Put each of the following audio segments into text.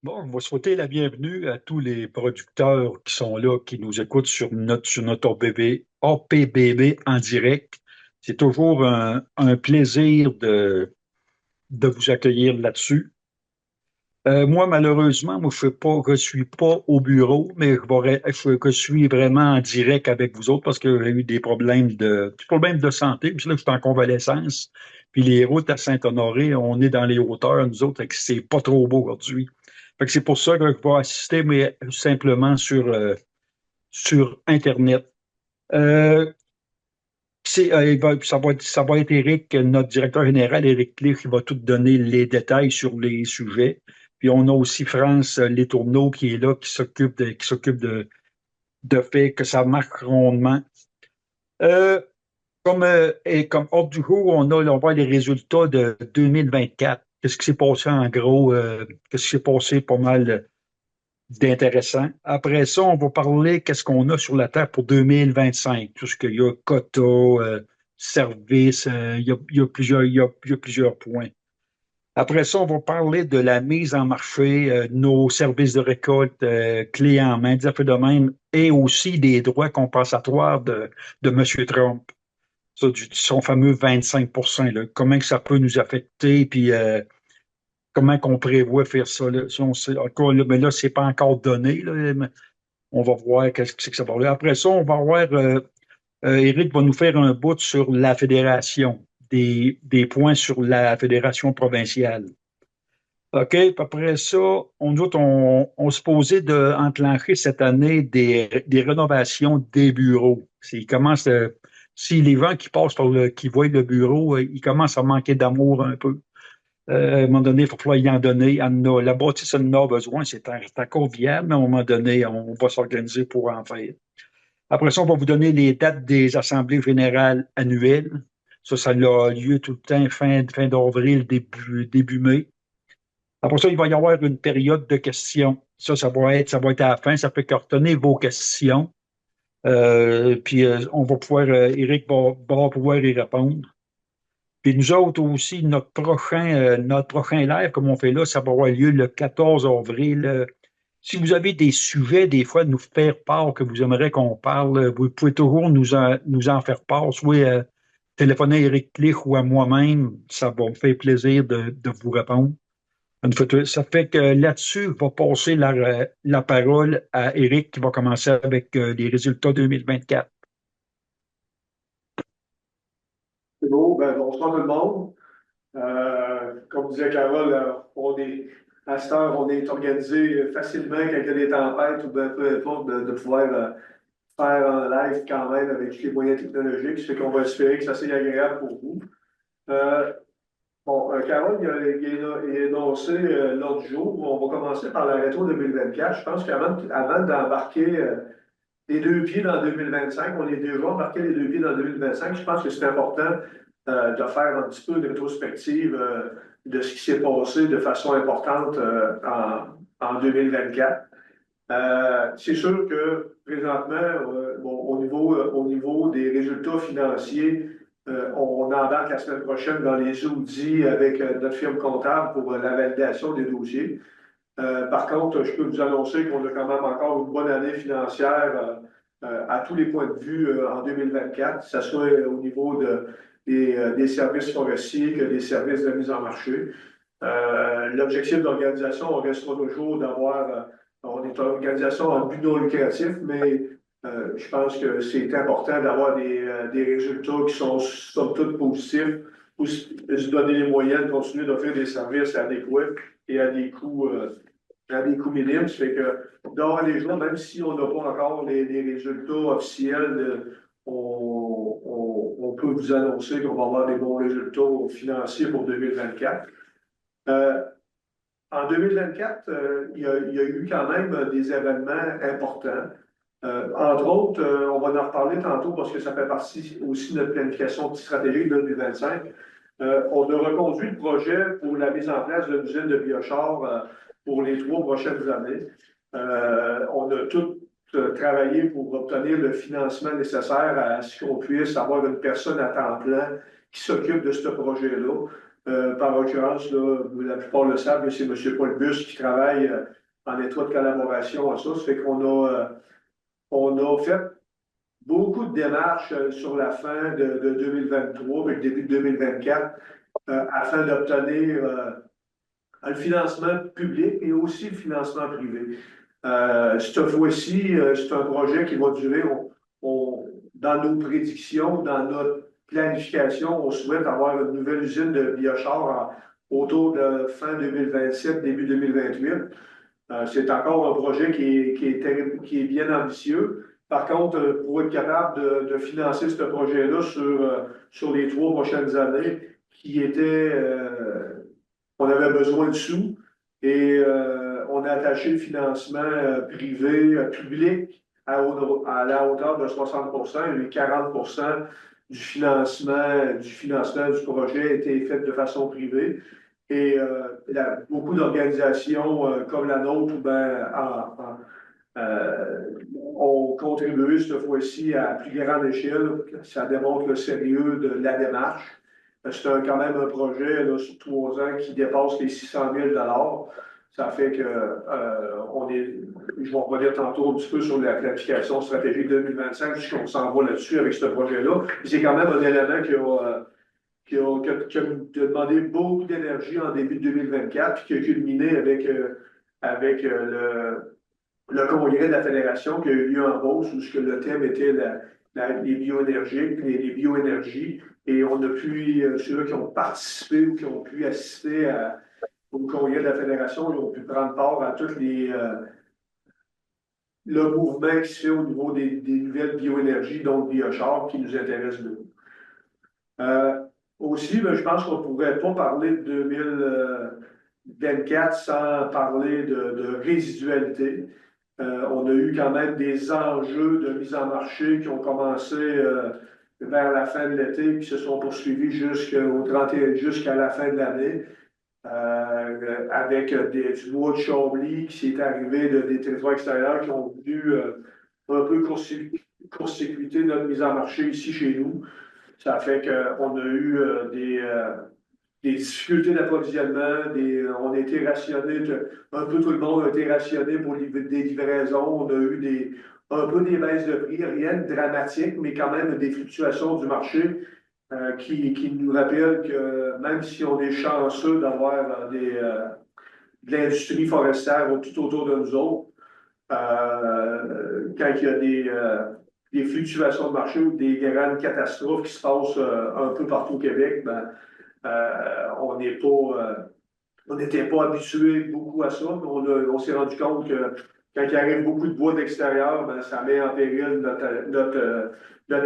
Bon, je vais souhaiter la bienvenue à tous les producteurs qui sont là, qui nous écoutent sur notre APBB en direct. C'est toujours un plaisir de vous accueillir là-dessus. Moi, malheureusement, moi, je suis pas au bureau, mais je suis vraiment en direct avec vous autres parce que j'ai eu des problèmes de santé. Puis là, je suis en convalescence. Puis les routes à Saint-Honoré, on est dans les hauteurs, nous autres, fait que c'est pas trop beau aujourd'hui. Fait que c'est pour ça que je vais assister, mais simplement sur Internet. Euh, ça va être Eric, notre directeur général, Eric Clich, qui va tout donner les détails sur les sujets. Puis on a aussi France Letourneau qui est là, qui s'occupe de faire que ça marche rondement. Euh, comme ordre du jour, on voit les résultats de 2024. Qu'est-ce qui s'est passé en gros? Qu'est-ce qui s'est passé pas mal d'intéressant. Après ça, on va parler qu'est-ce qu'on a sur la Terre pour 2025. Tout ce qu'il y a, quota, service, il y a plusieurs points. Après ça, on va parler de la mise en marché, nos services de récolte clés en main, des affaires de même, et aussi des droits compensatoires de M. Trump. Ça, son fameux 25 là. Comment que ça peut nous affecter, puis comment qu'on prévoit faire ça. Là. Si on sait, encore, là, mais là, c'est pas encore donné. Là, mais on va voir qu'est-ce que c'est que ça va aller. Après ça, on va voir, Éric va nous faire un bout sur la fédération, des points sur la fédération provinciale. OK, puis après ça, on se posait d'enclencher cette année des rénovations des bureaux. Si les gens qui passent qui voient le bureau, ils commencent à manquer d'amour un peu. À un moment donné, il va falloir y en donner. La bâtisse en a besoin, c'est encore viable, mais à un moment donné, on va s'organiser pour en faire. Après ça, on va vous donner les dates des assemblées générales annuelles. Ça a lieu tout le temps, fin d'avril, début mai. Après ça, il va y avoir une période de questions. Ça va être à la fin. Ça fait que retenez vos questions. Puis Éric va pouvoir y répondre. Puis nous autres aussi, notre prochain live, comme on fait là, ça va avoir lieu le 14 avril. Si vous avez des sujets, des fois, de nous faire part que vous aimeriez qu'on parle, vous pouvez toujours nous en faire part, soit téléphoner à Eric Clich ou à moi-même. Ça va me faire plaisir de vous répondre. Ça fait que là-dessus, je vais passer la parole à Eric qui va commencer avec les résultats 2024. C'est beau, ben, bonsoir tout le monde. Comme disait Carole, à cette heure, on est organisé facilement quand il y a des tempêtes ou ben, peu importe de pouvoir faire un live quand même avec les moyens technologiques. Ce qu'on va espérer que ça soit agréable pour vous. Euh, Carole, il a énoncé l'autre jour. On va commencer par la rétro 2024. Je pense qu'avant d'embarquer les deux pieds dans 2025, on est déjà embarqué les deux pieds dans 2025. Je pense que c'est important de faire un petit peu de rétrospective de ce qui s'est passé de façon importante en 2024. C'est sûr que présentement, au niveau des résultats financiers, on embarque la semaine prochaine dans les audits avec notre firme comptable pour la validation des dossiers. Par contre, je peux vous annoncer qu'on a quand même encore une bonne année financière à tous les points de vue en 2024, que ce soit au niveau des services forestiers que des services de mise en marché. L'objectif de l'organisation, on restera toujours on est une organisation en but non lucratif, mais je pense que c'est important d'avoir des résultats qui sont somme toute positifs pour se donner les moyens de continuer d'offrir des services adéquats et à des coûts minimes. Ça fait que dans les jours, même si on n'a pas encore les résultats officiels, on peut vous annoncer qu'on va avoir des bons résultats financiers pour 2024. Euh, En 2024, il y a eu quand même des événements importants. Entre autres, on va en reparler tantôt parce que ça fait partie aussi de notre planification stratégique 2025. On a reconduit le projet pour la mise en place d'une usine de biochar pour les 3 prochaines années. On a tout travaillé pour obtenir le financement nécessaire à ce qu'on puisse avoir une personne à temps plein qui s'occupe de ce projet-là. Par l'occurrence, là, la plupart le savent, mais c'est M. Paul Bus qui travaille en étroite collaboration à ça. Ça fait on a fait beaucoup de démarches sur la fin de 2023 avec le début de 2024 afin d'obtenir le financement public et aussi le financement privé. Cette fois-ci, c'est un projet qui va durer, dans nos prédictions, dans notre planification, on souhaite avoir une nouvelle usine de biochar autour de fin 2027, début 2028. C'est encore un projet qui est bien ambitieux. Par contre, pour être capable de financer ce projet-là sur les 3 prochaines années, on avait besoin de sous et on a attaché le financement privé, public à la hauteur de 60 et 40 du financement du projet a été fait de façon privée. Et beaucoup d'organisations comme la nôtre ont contribué cette fois-ci à plus grande échelle. Ça démontre le sérieux de la démarche. C'est quand même un projet là, sur 3 ans qui dépasse les 600 000 $. Ça fait que je vais revenir tantôt un petit peu sur la planification stratégique 2025, puisqu'on s'en va là-dessus avec ce projet-là. C'est quand même un élément qui a demandé beaucoup d'énergie en début de 2024, puis qui a culminé avec le congrès de la Fédération qui a eu lieu en Beauce, où le thème était les bioénergies, les bioénergies. Et on a pu, ceux-là qui ont participé ou qui ont pu assister au congrès de la Fédération, ils ont pu prendre part à tous le mouvement qui se fait au niveau des nouvelles bioénergies, donc biochar, qui nous intéresse beaucoup. Aussi, ben, je pense qu'on ne pourrait pas parler de 2024 sans parler de résidualité. On a eu quand même des enjeux de mise en marché qui ont commencé vers la fin de l'été et qui se sont poursuivis jusqu'à la fin de l'année. Avec du bois de Chambly qui s'est arrivé des territoires extérieurs qui ont venu un peu court-circuiter notre mise en marché ici chez nous. Ça fait qu'on a eu des difficultés d'approvisionnement, on a été rationné, un peu tout le monde a été rationné pour des livraisons, on a eu un peu des baisses de prix, rien de dramatique, mais quand même des fluctuations du marché qui nous rappellent que même si on est chanceux d'avoir de l'industrie forestière tout autour de nous autres, quand il y a des fluctuations de marché ou des grandes catastrophes qui se passent un peu partout au Québec, ben, on n'était pas habitué beaucoup à ça, mais on s'est rendu compte que quand il arrive beaucoup de bois d'extérieur, ben, ça met en péril notre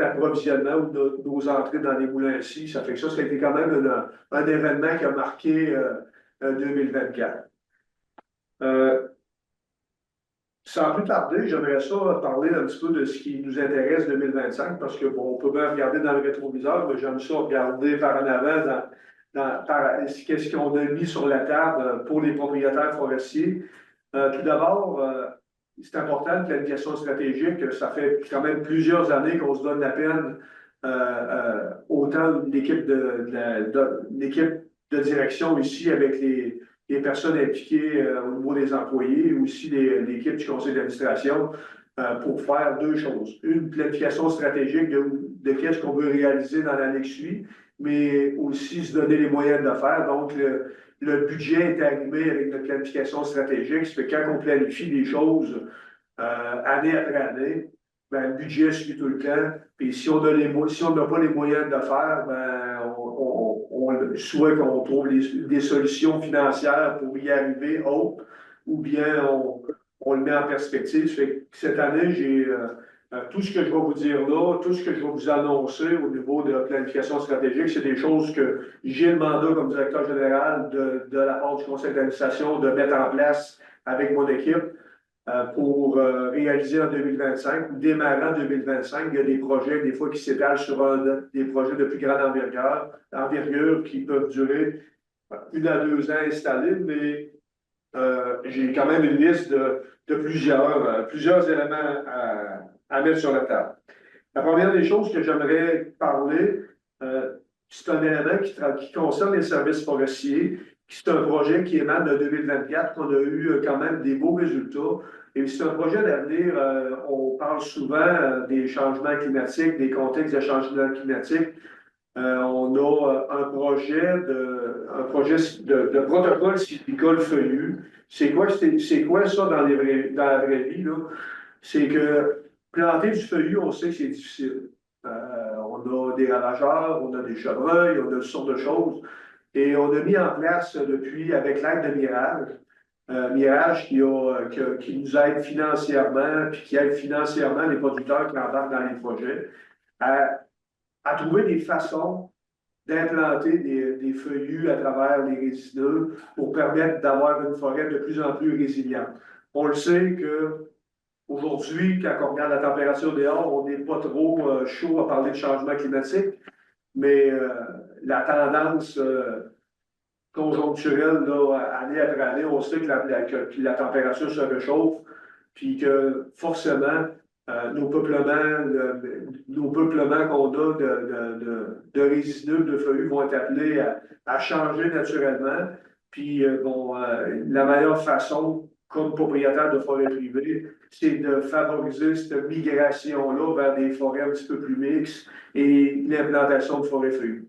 approvisionnement ou nos entrées dans les moulins ici. Ça fait que ça a été quand même un événement qui a marqué 2024. Sans plus tarder, j'aimerais ça parler un petit peu de ce qui nous intéresse 2025, parce que bon, on peut bien regarder dans le rétroviseur, mais j'aime ça regarder par en avant qu'est-ce qu'on a mis sur la table pour les propriétaires forestiers. Tout d'abord, c'est important, de planification stratégique. Ça fait quand même plusieurs années qu'on se donne la peine, autant l'équipe l'équipe de direction ici avec les personnes impliquées au niveau des employés, et aussi l'équipe du conseil d'administration, pour faire 2 choses. Une planification stratégique de qu'est-ce qu'on veut réaliser dans l'année qui suit, mais aussi se donner les moyens de le faire. Donc, le budget est arrivé avec notre planification stratégique. Ça fait que quand on planifie des choses année après année, ben, le budget suit tout le temps. Puis si on n'a pas les moyens de le faire, ben, soit qu'on trouve des solutions financières pour y arriver autres, ou bien on le met en perspective. Ça fait que cette année, j'ai tout ce que je vais vous dire là, tout ce que je vais vous annoncer au niveau de la planification stratégique, c'est des choses que j'ai le mandat comme directeur général de la part du conseil d'administration de mettre en place avec mon équipe pour réaliser en 2025 ou démarrer en 2025. Il y a des projets, des fois, qui s'étalent sur des projets de plus grande envergure qui peuvent durer 1 à 2 ans installés, mais j'ai quand même une liste de plusieurs éléments à mettre sur la table. La première des choses que j'aimerais parler, c'est un élément qui concerne les services forestiers. C'est un projet qui émane de 2024, qu'on a eu quand même des beaux résultats. Et c'est un projet d'avenir. On parle souvent des changements climatiques, des contextes de changement climatique. On a un projet de protocole sylvicole feuillu. C'est quoi ça dans la vraie vie, là? C'est que planter du feuillu, on sait que c'est difficile. On a des ravageurs, on a des chevreuils, on a toutes sortes de choses. Et on a mis en place depuis, avec l'aide de Mirage, Mirage qui nous aide financièrement, puis qui aide financièrement les producteurs qui embarquent dans les projets, à, à trouver des façons d'implanter des feuillus à travers les résineux pour permettre d'avoir une forêt de plus en plus résiliente. On le sait que aujourd'hui, quand on regarde la température dehors, on n'est pas trop chaud à parler de changement climatique, mais la tendance conjoncturelle, là, année après année, on sait que la température se réchauffe, puis que forcément, nos peuplements qu'on a de résineux, de feuillus vont être appelés à changer naturellement. Puis, la meilleure façon, comme propriétaire de forêt privée, c'est de favoriser cette migration-là vers des forêts un petit peu plus mixtes et l'implantation de forêts feuillues.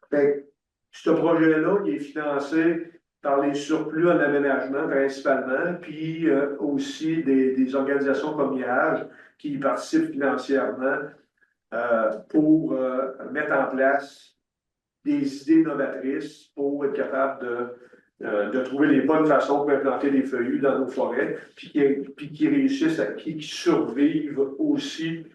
Fait que ce projet-là, il est financé par les surplus en aménagement principalement, puis aussi des organisations comme Mirage qui y participent financièrement pour mettre en place des idées novatrices pour être capable de trouver les bonnes façons pour implanter des feuillus dans nos forêts, puis qui réussissent qui survivent aussi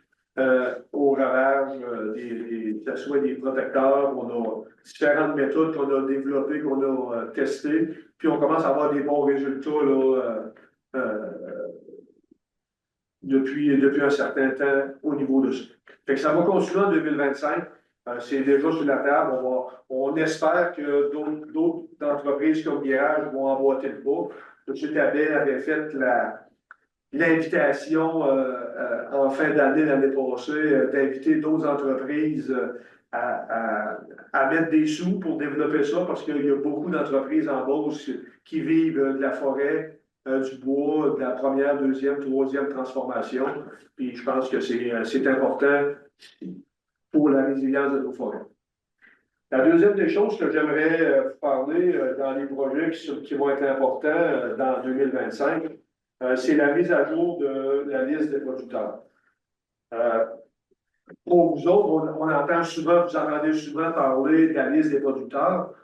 au ravage que ce soit des protecteurs. On a différentes méthodes qu'on a développées, qu'on a testées, puis on commence à avoir des bons résultats là, depuis un certain temps au niveau de ça. Fait que ça va continuer en 2025. C'est déjà sur la table. On espère que d'autres entreprises comme Mirage vont emboîter le pas. M. Tabet avait fait l'invitation en fin d'année, l'année passée, d'inviter d'autres entreprises à mettre des sous pour développer ça, parce qu'il y a beaucoup d'entreprises en Beauce qui vivent de la forêt, du bois, de la première, deuxième, troisième transformation. Puis je pense que c'est important pour la résilience de nos forêts. La deuxième des choses que j'aimerais vous parler dans les projets qui vont être importants dans 2025, c'est la mise à jour de la liste des producteurs. Pour vous autres, on entend souvent, vous entendez souvent parler de la liste des producteurs.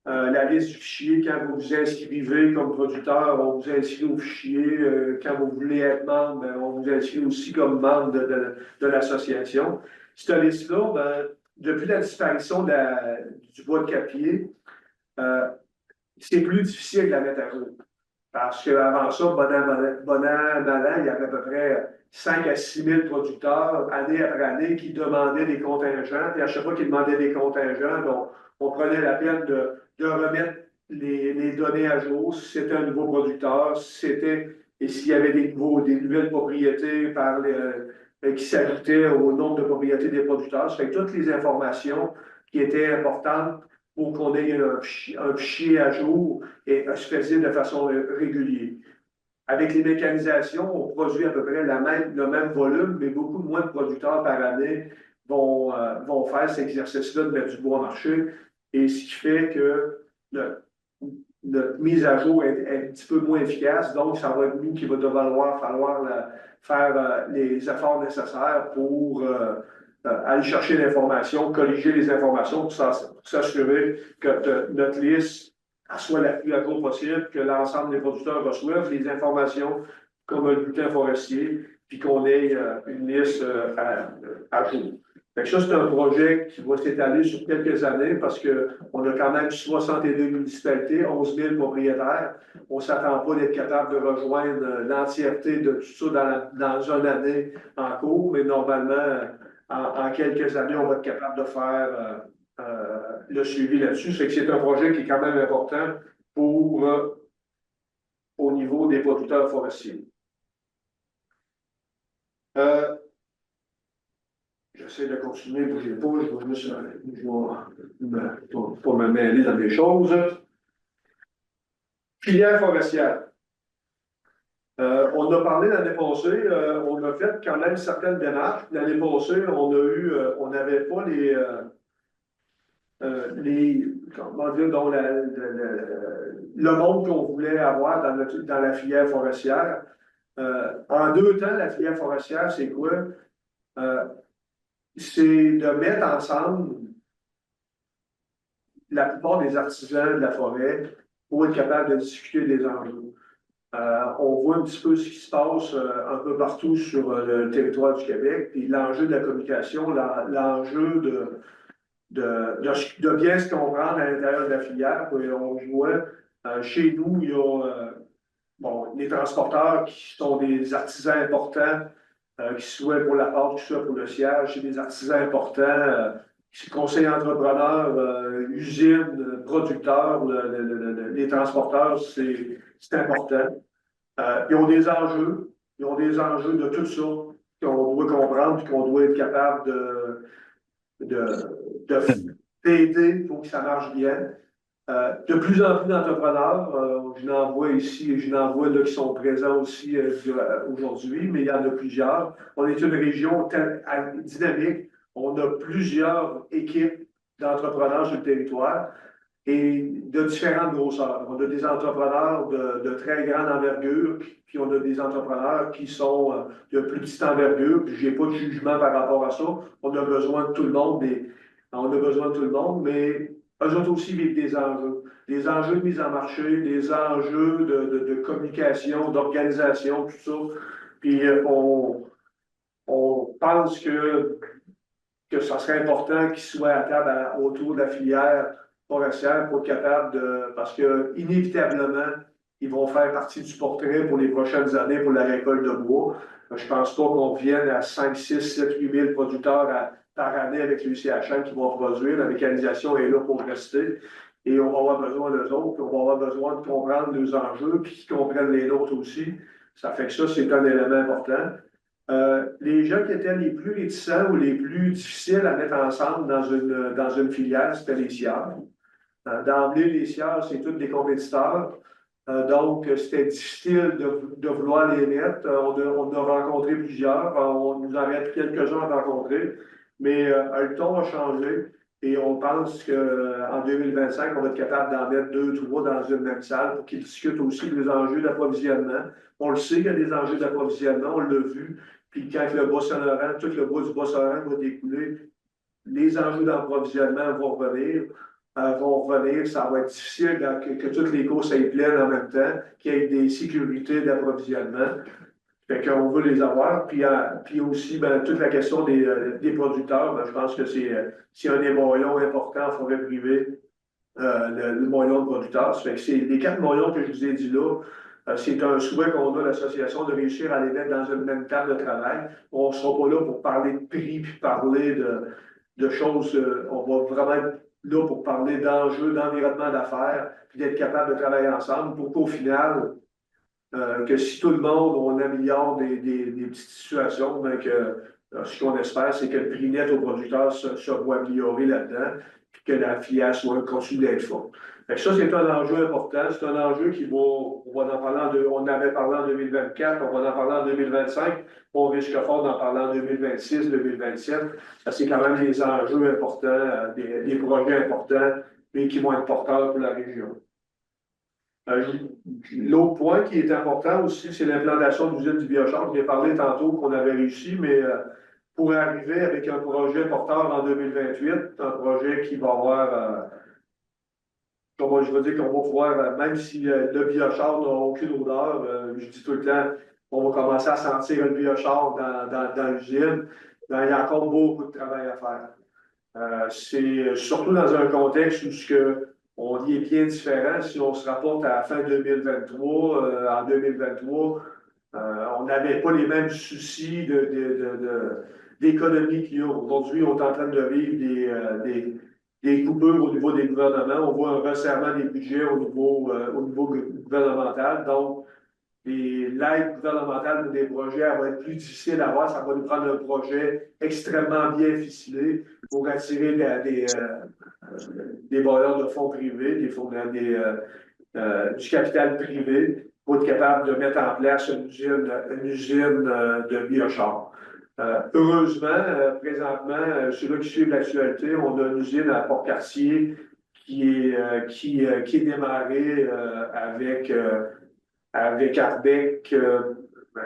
La liste du fichier, quand vous vous inscrivez comme producteur, on vous inscrit au fichier. Quand vous voulez être membre, on vous inscrit aussi comme membre de l'association. Cette liste-là, depuis la disparition du bois de capier, c'est plus difficile de la mettre à jour. Parce qu'avant ça, bon an, mal an, il y avait à peu près 5 à 6 000 producteurs, année après année, qui demandaient des contingents. Et à chaque fois qu'ils demandaient des contingents, on prenait la peine de remettre les données à jour, si c'était un nouveau producteur, et s'il y avait des nouvelles propriétés qui s'ajoutaient au nombre de propriétés des producteurs. Ça fait que toutes les informations qui étaient importantes pour qu'on ait un fichier à jour et se faisait de façon régulière. Avec les mécanisations, on produit à peu près le même volume, mais beaucoup moins de producteurs par année vont faire cet exercice-là de mettre du bois au marché. Et ce qui fait que notre mise à jour est un petit peu moins efficace. Donc, ça va être nous qui va falloir faire les efforts nécessaires pour aller chercher l'information, colliger les informations pour s'assurer que notre liste soit la plus à jour possible, que l'ensemble des producteurs reçoivent les informations comme un bulletin forestier, puis qu'on ait une liste à jour. Fait que ça, c'est un projet qui va s'étaler sur quelques années parce qu'on a quand même 62 municipalités, 11 000 propriétaires. On ne s'attend pas d'être capable de rejoindre l'entièreté de tout ça dans une année en cours, mais normalement, en quelques années, on va être capable de faire le suivi là-dessus. Fait que c'est un projet qui est quand même important au niveau des producteurs forestiers. Je J'essaie de continuer, bougez pas, je vais juste pour me mêler dans des choses. Filière forestière. On a parlé l'année passée, on a fait quand même certaines démarches. L'année passée, on n'avait pas comment dire, le monde qu'on voulait avoir dans la filière forestière. En 2 temps, la filière forestière, c'est quoi? C'est de mettre ensemble la plupart des artisans de la forêt pour être capable de discuter des enjeux. On voit un petit peu ce qui se passe un peu partout sur le territoire du Québec, et l'enjeu de la communication, l'enjeu de bien se comprendre à l'intérieur de la filière. On voit, chez nous, il y a les transporteurs qui sont des artisans importants, qui soient pour la pâte, qui soient pour le siège, c'est des artisans importants, conseillers entrepreneurs, usines, producteurs, les transporteurs, c'est important. Ils ont des enjeux. Ils ont des enjeux de tout ça qu'on doit comprendre et qu'on doit être capable d'aider pour que ça marche bien. De plus en plus d'entrepreneurs, je n'en vois ici et je n'en vois là qui sont présents aussi aujourd'hui, mais il y en a plusieurs. On est une région dynamique. On a plusieurs équipes d'entrepreneurs sur le territoire et de différentes grosseurs. On a des entrepreneurs de très grande envergure, puis on a des entrepreneurs qui sont de plus petite envergure, puis je n'ai pas de jugement par rapport à ça. On a besoin de tout le monde, mais eux autres aussi vivent des enjeux de mise en marché, des enjeux de communication, d'organisation, tout ça. Puis on pense que ça serait important qu'ils soient à table autour de la filière forestière pour être capable parce que inévitablement, ils vont faire partie du portrait pour les prochaines années pour la récolte de bois. Je ne pense pas qu'on vienne à 5, 6, 7, 8 000 producteurs par année avec l'UCHN qui vont produire. La mécanisation est là pour rester. Et on va avoir besoin d'eux autres, puis on va avoir besoin de comprendre nos enjeux, puis qu'ils comprennent les nôtres aussi. Ça fait que ça, c'est un élément important. Les gens qui étaient les plus réticents ou les plus difficiles à mettre ensemble dans une filière, c'était les SIAR. D'emblée, les SIAR, c'est tous des compétiteurs. Donc, c'était difficile de vouloir les mettre. On a rencontré plusieurs. On nous en reste quelques-uns à rencontrer. Mais le ton a changé. Et on pense qu'en 2025, on va être capable d'en mettre 2, 3 dans une même salle pour qu'ils discutent aussi des enjeux d'approvisionnement. On le sait qu'il y a des enjeux d'approvisionnement, on l'a vu. Puis quand le Bas-Saint-Laurent, tout le bois du Bas-Saint-Laurent va découler, les enjeux d'approvisionnement vont revenir. Ça va être difficile que toutes les courses aient pleines en même temps, qu'il y ait des sécurités d'approvisionnement. Fait qu'on veut les avoir. Puis aussi, toute la question des producteurs, je pense que c'est un des moyens importants en forêt privée, le moyen de producteurs. Ça fait que c'est les 4 moyens que je vous ai dit là. C'est un souhait qu'on a, l'association, de réussir à les mettre dans une même table de travail. On ne sera pas là pour parler de prix puis parler de choses. On va vraiment être là pour parler d'enjeux, d'environnement d'affaires, puis d'être capable de travailler ensemble pour qu'au final, que si tout le monde, on améliore des petites situations, ce qu'on espère, c'est que le prix net aux producteurs se voit améliorer là-dedans, puis que la filière continue d'être forte. Ça, c'est un enjeu important. C'est un enjeu on en avait parlé en 2024, on va en parler en 2025, on risque fort d'en parler en 2026, 2027. Ça, c'est quand même des enjeux importants, des projets importants, mais qui vont être porteurs pour la région. L'autre point qui est important aussi, c'est l'implantation de l'usine du biochar. J'ai parlé tantôt qu'on avait réussi, mais pour arriver avec un projet porteur en 2028, un projet qui va avoir, comment je veux dire, qu'on va pouvoir, même si le biochar n'a aucune odeur, je dis tout le temps, on va commencer à sentir le biochar dans l'usine. Il y a encore beaucoup de travail à faire. C'est surtout dans un contexte où on y est bien différent. Si on se rapporte à la fin 2023, en 2023, on n'avait pas les mêmes soucis d'économie qu'il y a aujourd'hui. On est en train de vivre des coupures au niveau des gouvernements. On voit un resserrement des budgets au niveau gouvernemental. Donc, l'aide gouvernementale pour des projets, elle va être plus difficile à avoir. Ça va nous prendre un projet extrêmement bien ficelé pour attirer des voleurs de fonds privés, du capital privé, pour être capable de mettre en place une usine de biochar. Heureusement, présentement, ceux-là qui suivent l'actualité, on a une usine à Port-Cartier qui est démarrée avec Arbec,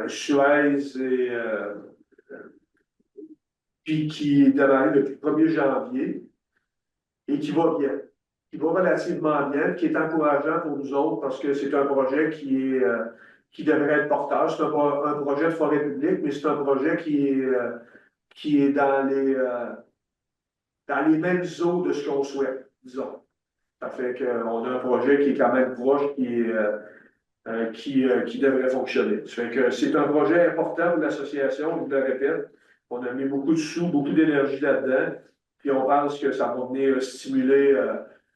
Suez puis qui est démarrée depuis le 1er janvier et qui va bien, qui va relativement bien, qui est encourageant pour nous autres parce que c'est un projet qui devrait être porteur. C'est un projet de forêt publique, mais c'est un projet qui est dans les mêmes eaux de ce qu'on souhaite, disons. Ça fait qu'on a un projet qui est quand même proche, qui devrait fonctionner. Ça fait que c'est un projet important pour l'association, je vous le répète. On a mis beaucoup de sous, beaucoup d'énergie là-dedans, puis on pense que ça va venir stimuler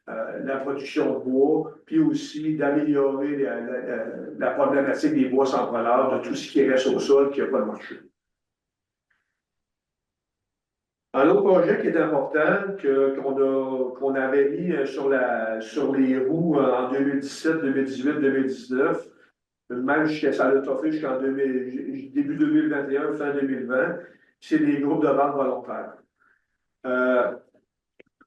la production de bois, puis aussi d'améliorer la problématique des bois sans preneur, de tout ce qui reste au sol qui n'a pas de marché. Un autre projet qui est important, qu'on avait mis sur les roues en 2017, 2018, 2019, même ça l'a toffé jusqu'en début 2021, fin 2020, c'est les groupes de vente volontaires.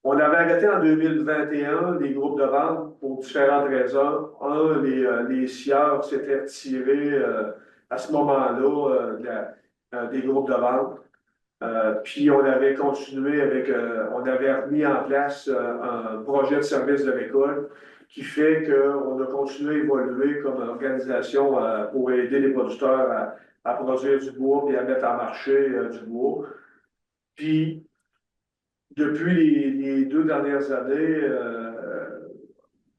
On avait arrêté en 2021 les groupes de vente pour différentes raisons. Un, les sieurs s'étaient retirés à ce moment-là des groupes de vente. Puis on avait continué on avait remis en place un projet de service de récolte qui fait qu'on a continué à évoluer comme organisation pour aider les producteurs à produire du bois et à mettre en marché du bois. Puis, depuis les 2 dernières années,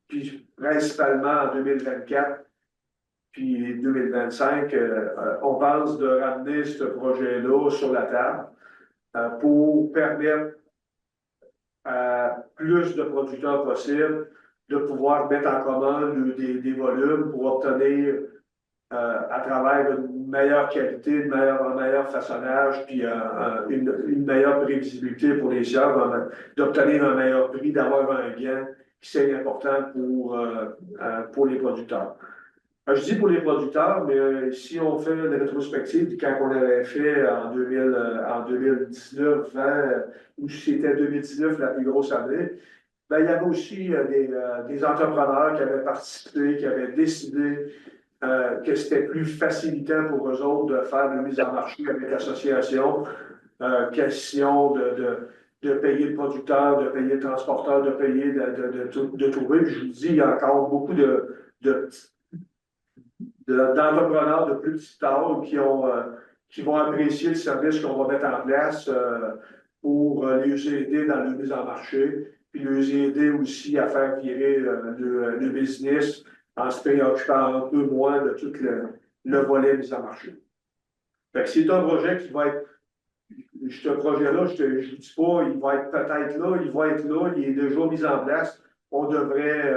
puis principalement en 2024, puis 2025, on pense de ramener ce projet-là sur la table pour permettre à plus de producteurs possibles de pouvoir mettre en commun des volumes pour obtenir à travers une meilleure qualité, un meilleur façonnage, puis une meilleure prévisibilité pour les sieurs, d'obtenir un meilleur prix, d'avoir un gain qui c'est important pour les producteurs. Je dis pour les producteurs, mais si on fait une rétrospective quand on avait fait en 2019, 20, ou c'était 2019 la plus grosse année, ben, il y avait aussi des entrepreneurs qui avaient participé, qui avaient décidé que c'était plus facilitant pour eux autres de faire de mise en marché avec l'association. Question de payer le producteur, de payer le transporteur, de payer, de trouver. Puis je vous dis, il y a encore beaucoup d'entrepreneurs de plus petite taille qui vont apprécier le service qu'on va mettre en place pour les aider dans le mise en marché, puis les aider aussi à faire virer le business en se préoccupant un peu moins de tout le volet mise en marché. Fait que c'est un projet qui va être. Ce projet-là, je ne vous dis pas, il va être peut-être là, il va être là, il est déjà mis en place. On devrait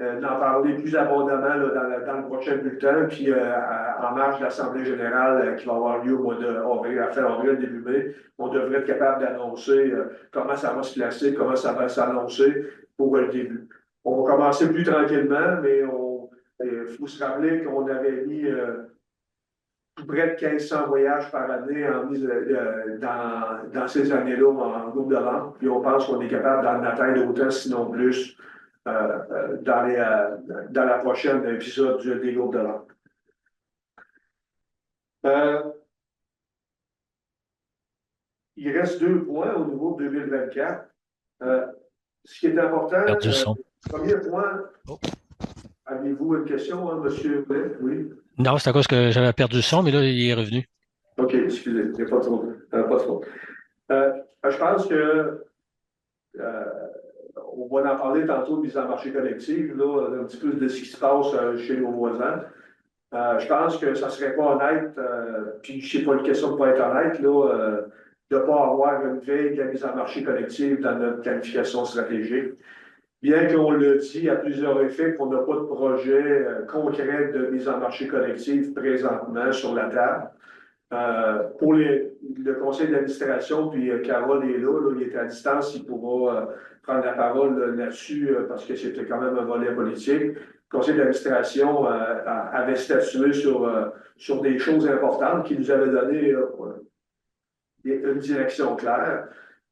en parler plus abondamment là, dans le prochain bulletin, puis en marge de l'Assemblée générale qui va avoir lieu au mois d'avril, à fin avril, début mai, on devrait être capable d'annoncer comment ça va se placer, comment ça va s'annoncer pour le début. On va commencer plus tranquillement, mais il faut se rappeler qu'on avait mis près de 1500 voyages par année dans ces années-là en groupe de vente, puis on pense qu'on est capable d'en atteindre autant, sinon plus, dans la prochaine épisode des groupes de vente. Il reste 2 points au niveau de 2024. Ce qui est important, premier point, avez-vous une question, hein, monsieur? Oui. Non, c'est à cause que j'avais perdu le son, mais là, il est revenu. OK, excusez, il n'y a pas trop. Je pense que on va en parler tantôt de mise en marché collective, là, un petit peu de ce qui se passe chez nos voisins. Je pense que ça ne serait pas honnête, puis je ne sais pas une question de ne pas être honnête, là, de ne pas avoir une veille de la mise en marché collective dans notre planification stratégique. bien qu'on le dit à plusieurs effets qu'on n'a pas de projet concret de mise en marché collective présentement sur la table. Pour le conseil d'administration, puis Carole est là, il est à distance, il pourra prendre la parole là-dessus parce que c'était quand même un volet politique. Le conseil d'administration avait statué sur des choses importantes qui nous avaient donné une direction claire.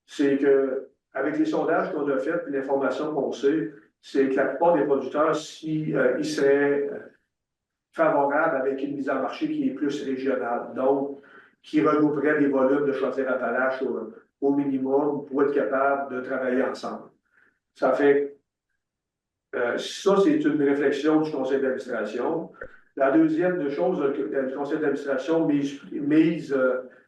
C'est que, avec les sondages qu'on a faits et l'information qu'on sait, c'est que la plupart des producteurs, ils seraient favorables avec une mise en marché qui est plus régionale, donc qui regrouperait des volumes de Chaudière-Appalaches au minimum pour être capable de travailler ensemble. Ça fait, ça, c'est une réflexion du conseil d'administration. La deuxième chose, le conseil d'administration mise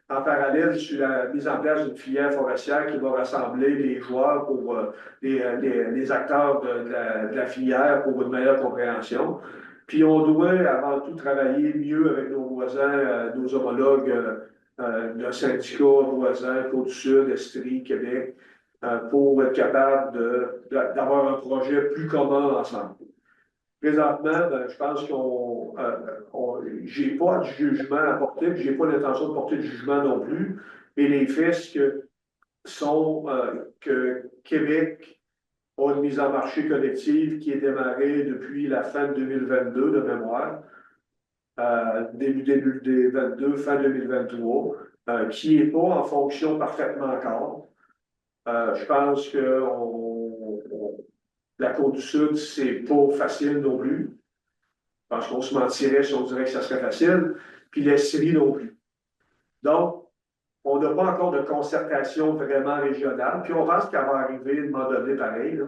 en parallèle sur la mise en place d'une filière forestière qui va rassembler les joueurs pour les acteurs de la filière pour une meilleure compréhension. Puis on doit avant tout travailler mieux avec nos voisins, nos homologues, nos syndicats voisins, Côte-du-Sud, Estrie, Québec, pour être capable d'avoir un projet plus commun ensemble. Présentement, je pense j'ai pas de jugement à porter, puis j'ai pas l'intention de porter de jugement non plus. Mais les faits sont que Québec a une mise en marché collective qui est démarrée depuis la fin de 2022 de mémoire, début 2022, fin 2023, qui n'est pas en fonction parfaitement encore. Je pense que la Côte-du-Sud, c'est pas facile non plus. Parce qu'on se mentirait si on dirait que ça serait facile. Puis l'Estrie non plus. Donc, on n'a pas encore de concertation vraiment régionale. Puis on pense qu'elle va arriver à un moment donné pareil. Là.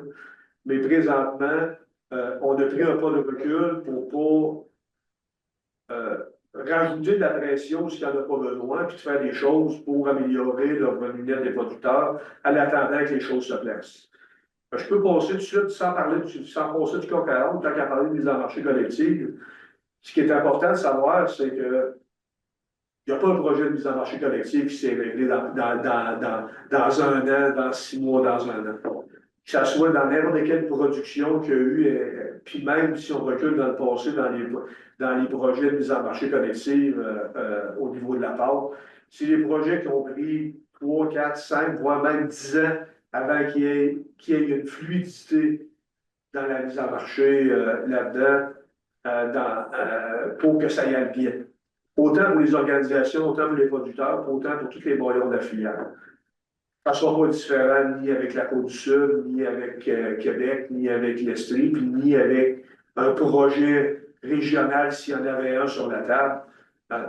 Mais présentement, on a pris un pas de recul pour pas rajouter de la pression s'il n'y en a pas besoin, puis de faire des choses pour améliorer le revenu net des producteurs en attendant que les choses se placent. Je peux passer tout de suite, sans passer du coq à l'âne, tant qu'à parler de mise en marché collective. Ce qui est important de savoir, c'est qu'il n'y a pas un projet de mise en marché collective qui s'est réglé dans un an, dans 6 mois, dans un an. Que ce soit dans n'importe quelle production qu'il y a eu, puis même si on recule dans le passé, dans les projets de mise en marché collective au niveau de la pâte, c'est des projets qui ont pris 3, 4, 5, voire même 10 ans avant qu'il y ait une fluidité dans la mise en marché là-dedans pour que ça y aille bien. Autant pour les organisations, autant pour les producteurs, autant pour tous les maillons de la filière. Ça ne sera pas différent ni avec la Côte-du-Sud, ni avec Québec, ni avec l'Estrie, puis ni avec un projet régional s'il y en avait un sur la table.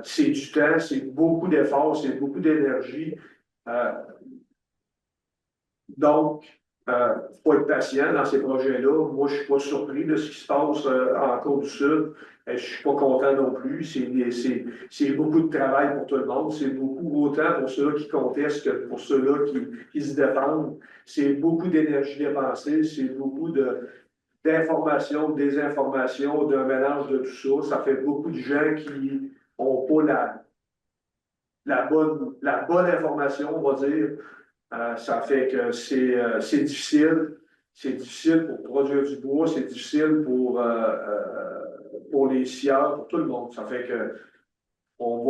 C'est du temps, c'est beaucoup d'efforts, c'est beaucoup d'énergie. Donc, il faut être patient dans ces projets-là. Moi, je ne suis pas surpris de ce qui se passe en Côte-du-Sud. Je ne suis pas content non plus. C'est beaucoup de travail pour tout le monde. C'est beaucoup autant pour ceux-là qui contestent que pour ceux-là qui se défendent. C'est beaucoup d'énergie dépensée. C'est beaucoup d'informations, de désinformations, d'un mélange de tout ça. Ça fait beaucoup de gens qui n'ont pas la bonne information, on va dire. Ça fait que c'est difficile. C'est difficile pour produire du bois, c'est difficile pour les scieurs, pour tout le monde. Ça fait que on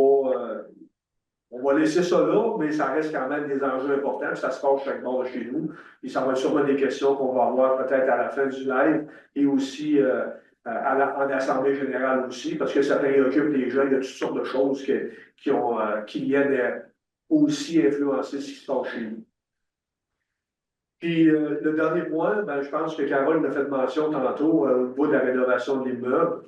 va laisser ça là, mais ça reste quand même des enjeux importants. Puis ça se passe chaque bord de chez nous. Et ça va être sûrement des questions qu'on va avoir peut-être à la fin du live et aussi en Assemblée générale aussi, parce que ça préoccupe les gens. Il y a toutes sortes de choses qui viennent aussi influencer ce qui se passe chez nous. Puis le dernier point, je pense que Carole a fait mention tantôt au niveau de la rénovation de l'immeuble.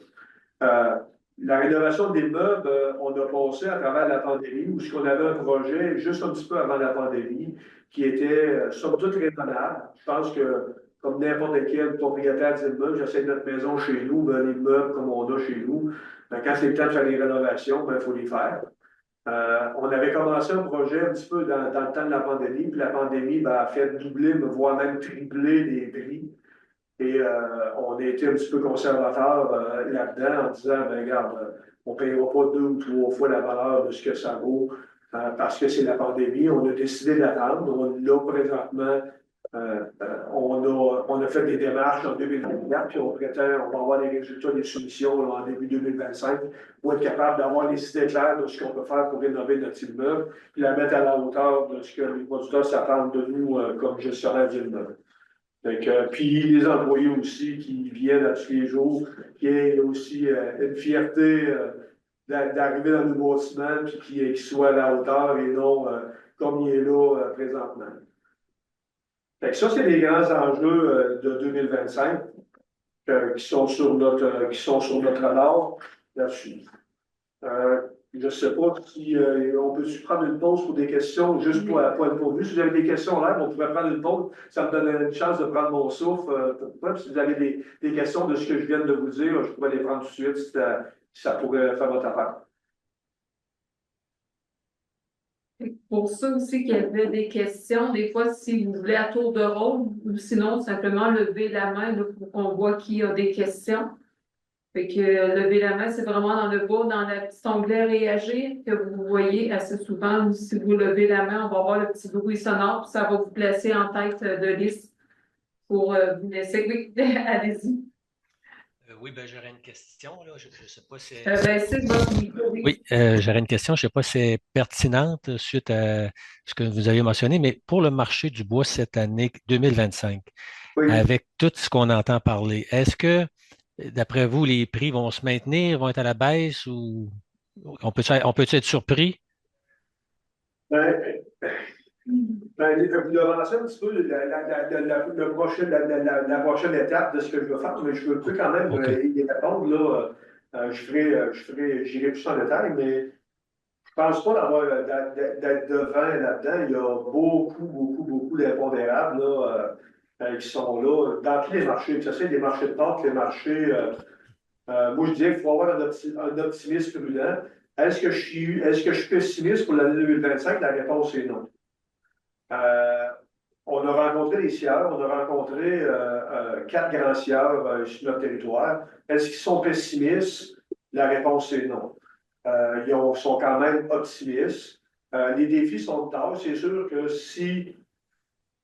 La rénovation de l'immeuble, on a passé à travers la pandémie, où on avait un projet juste un petit peu avant la pandémie, qui était somme toute raisonnable. Je pense que, comme n'importe quel propriétaire d'immeuble, j'essaie de notre maison chez nous, l'immeuble comme on a chez nous, quand c'est le temps de faire les rénovations, il faut les faire. On avait commencé un projet un petit peu dans le temps de la pandémie, puis la pandémie a fait doubler, voire même tripler les prix. Et on a été un petit peu conservateur là-dedans en disant, regarde, on ne payera pas 2 ou 3 fois la valeur de ce que ça vaut parce que c'est la pandémie. On a décidé d'attendre. Là, présentement, on a fait des démarches en 2024, puis on va avoir les résultats des soumissions là, en début 2025 pour être capable d'avoir les idées claires de ce qu'on peut faire pour rénover notre immeuble, puis la mettre à la hauteur de ce que les producteurs s'attendent de nous comme gestionnaires d'immeuble. Puis les employés aussi qui viennent à tous les jours, qui aient aussi une fierté d'arriver dans le nouveau bâtiment, puis qu'il soit à la hauteur et non comme il est là présentement. Ça, c'est les grands enjeux de 2025 qui sont sur notre radar là-dessus. Je ne sais pas si on peut prendre une pause pour des questions, juste pour être pourvu. Si vous avez des questions là, on pourrait prendre une pause. Ça me donne une chance de prendre mon souffle. Si vous avez des questions de ce que je viens de vous dire, je pourrais les prendre tout de suite si ça pourrait faire votre affaire. Pour ça aussi qu'il y avait des questions, des fois, si vous voulez à tour de rôle, ou sinon, simplement lever la main là, pour qu'on voit qui a des questions. Fait que lever la main, c'est vraiment dans le bas, dans le petit onglet réagir que vous voyez assez souvent. Si vous levez la main, on va voir le petit bruit sonore, puis ça va vous placer en tête de liste pour vous laisser. Oui, allez-y. Oui, ben j'aurais une question. Là. Je ne sais pas si c'est votre micro, oui. Oui, j'aurais une question. Je ne sais pas si c'est pertinente suite à ce que vous avez mentionné, mais pour le marché du bois cette année 2025, Oui. avec tout ce qu'on entend parler, est-ce que, d'après vous, les prix vont se maintenir, vont être à la baisse ou on peut être surpris? Vous devancez un petit peu la prochaine étape de ce que je veux faire, mais je veux quand même y répondre. Là, j'irai plus en détail, mais je ne pense pas d'être devant là-dedans. Il y a beaucoup d'impondérables qui sont là dans tous les marchés, que ce soit des marchés de pâtes, les marchés. Moi, je dirais qu'il faut avoir un optimisme prudent. Est-ce que je suis pessimiste pour l'année 2025? La réponse est non. On a rencontré les scieurs, on a rencontré 4 grands scieurs sur notre territoire. Est-ce qu'ils sont pessimistes? La réponse est non. Ils sont quand même optimistes. Les défis sont de taille. C'est sûr que si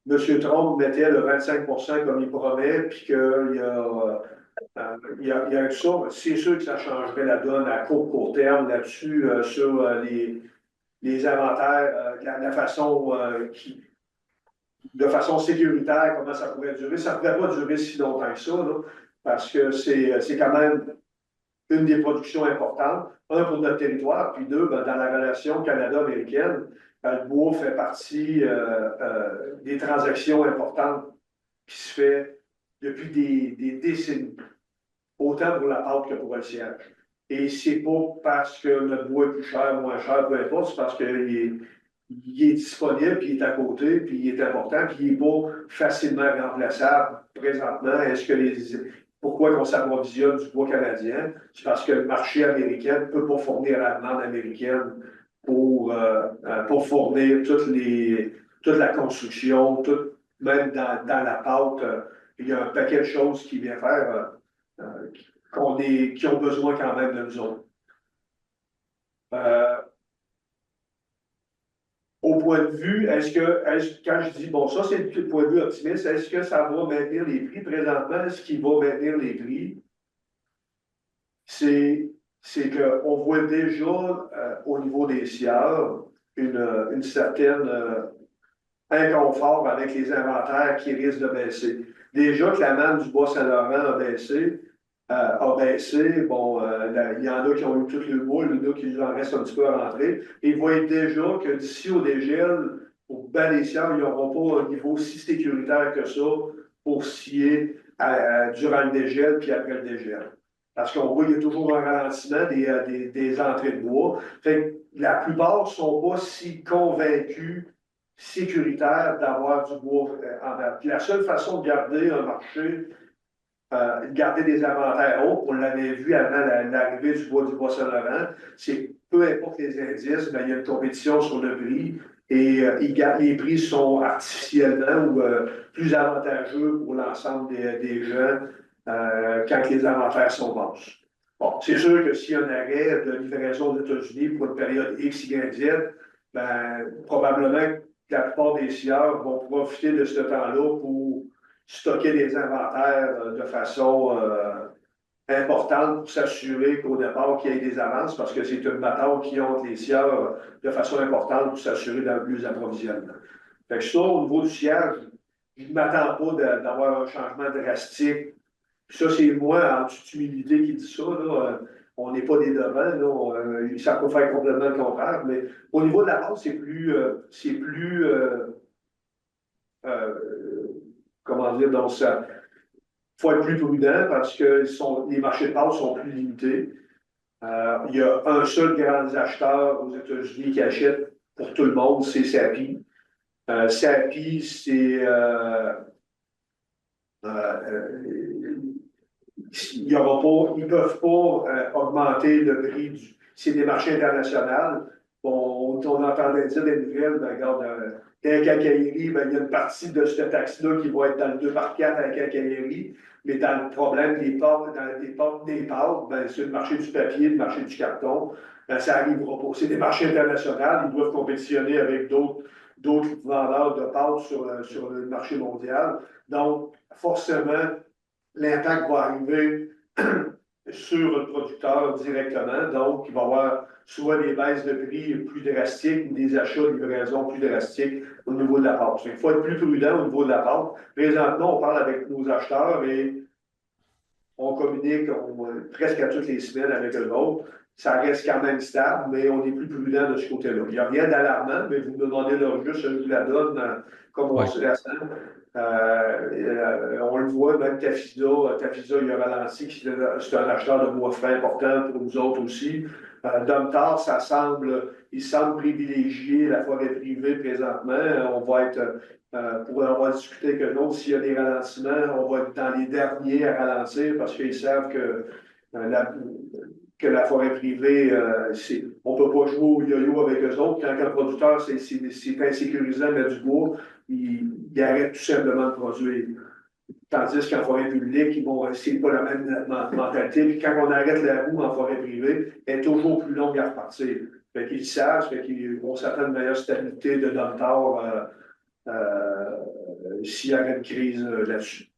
M. Trump mettait le 25 comme il promet, puis qu'il y a ça, c'est sûr que ça changerait la donne à court terme là-dessus, sur les inventaires, la façon de façon sécuritaire, comment ça pourrait durer. Ça ne pourrait pas durer si longtemps que ça, là, parce que c'est quand même une des productions importantes. Un, pour notre territoire, puis deux, dans la relation Canada-américaine, le bois fait partie des transactions importantes qui se fait depuis des décennies, autant pour la pâte que pour le siège. Et c'est pas parce que notre bois est plus cher, moins cher, peu importe, c'est parce qu'il est disponible, puis il est à côté, puis il est important, puis il n'est pas facilement remplaçable présentement. Pourquoi on s'approvisionne du bois canadien? C'est parce que le marché américain ne peut pas fournir la demande américaine pour fournir toute la construction, même dans la pâte. Il y a un paquet de choses qui vient faire qui ont besoin quand même de nous autres. Au point de vue, quand je dis, bon, ça c'est le point de vue optimiste, est-ce que ça va maintenir les prix présentement? Ce qui va maintenir les prix, c'est qu'on voit déjà au niveau des scieurs une certaine inconfort avec les inventaires qui risquent de baisser. Déjà que la manne du Bois-Saint-Laurent a baissé. Bon, il y en a qui ont eu tout le bois, il y en a qui en restent un petit peu à rentrer. Et ils voient déjà que d'ici au dégel, au bas des scieurs, ils n'auront pas un niveau si sécuritaire que ça pour scier durant le dégel puis après le dégel. Parce qu'on voit qu'il y a toujours un ralentissement des entrées de bois. Fait que la plupart ne sont pas si convaincus sécuritaires d'avoir du bois en vente. La seule façon de garder un marché garder des inventaires hauts. On l'avait vu avant l'arrivée du Bois-Saint-Laurent. C'est peu importe les indices, mais il y a une compétition sur le prix et les prix sont artificiellement ou plus avantageux pour l'ensemble des gens quand les inventaires sont bas. Bon, c'est sûr que s'il y a un arrêt de livraison aux États-Unis pour une période X, Y, Z, probablement que la plupart des scieurs vont profiter de ce temps-là pour stocker des inventaires de façon importante pour s'assurer qu'au départ, qu'il y ait des avances, parce que c'est une bataille qui entre les sieurs de façon importante pour s'assurer d'un plus approvisionnement. Fait que ça, au niveau du siège, je ne m'attends pas d'avoir un changement drastique. Ça, c'est moi, en toute humilité, qui dit ça. Là. On n'est pas des devants. Là. Ça peut faire complètement le contraire. Mais au niveau de la base, c'est plus comment dire, donc ça. Il faut être plus prudent parce que les marchés de base sont plus limités. Il y a un seul grand acheteur aux États-Unis qui achète pour tout le monde, c'est SAPI. SAPI, c'est ils ne peuvent pas augmenter le prix c'est des marchés internationaux. Bon, on entendait dire des nouvelles, ben, regarde, la quincaillerie, ben, il y a une partie de cette taxe-là qui va être dans le 2 par 4 à la quincaillerie, mais dans le problème des portes, des pâtes, ben, c'est le marché du papier, le marché du carton, ben, ça arrivera pas. C'est des marchés internationaux, ils doivent compétitionner avec d'autres vendeurs de pâtes sur le marché mondial. Donc, forcément, l'impact va arriver sur le producteur directement. Donc, il va y avoir soit des baisses de prix plus drastiques ou des achats de livraison plus drastiques au niveau de la pâte. Il faut être plus prudent au niveau de la pâte. Présentement, on parle avec nos acheteurs et on communique presque à toutes les semaines avec eux autres. Ça reste quand même stable, mais on est plus prudent de ce côté-là. Il n'y a rien d'alarmant, mais vous me demandez leur juste, je vous la donne comme on se la sent. On le voit, même Tafisa, il a ralenti, c'est un acheteur de bois frais important pour nous autres aussi. Domtar, il semble privilégier la forêt privée présentement. On va être, pour avoir discuté avec eux autres, s'il y a des ralentissements, on va être dans les derniers à ralentir parce qu'ils savent que la forêt privée, on ne peut pas jouer au yo-yo avec eux autres. Quand un producteur, c'est insécurisant de mettre du bois, il arrête tout simplement de produire. Tandis qu'en forêt publique, c'est pas la même mentalité. Puis quand on arrête la roue en forêt privée, elle est toujours plus longue à repartir. Fait qu'ils savent, qu'on s'attend à une meilleure stabilité de Domtar s'il y a une crise là-dessus.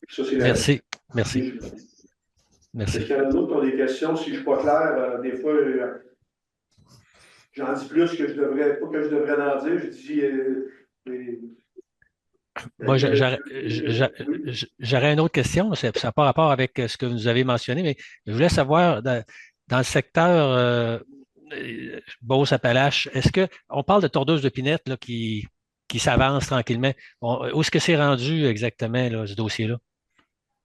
Ça, Merci. Merci. Est-ce qu'il y en a d'autres qui ont des questions? Si je ne suis pas clair, des fois, j'en dis plus que je devrais, pas que je devrais en dire. Je dis. Moi, j'aurais une autre question. Ça n'a pas rapport avec ce que vous avez mentionné, mais je voulais savoir, dans le secteur Beauce-Appalaches, est-ce qu'on parle de tordeuse de pinette là, qui s'avance tranquillement? Où est-ce que c'est rendu exactement, là, ce dossier-là?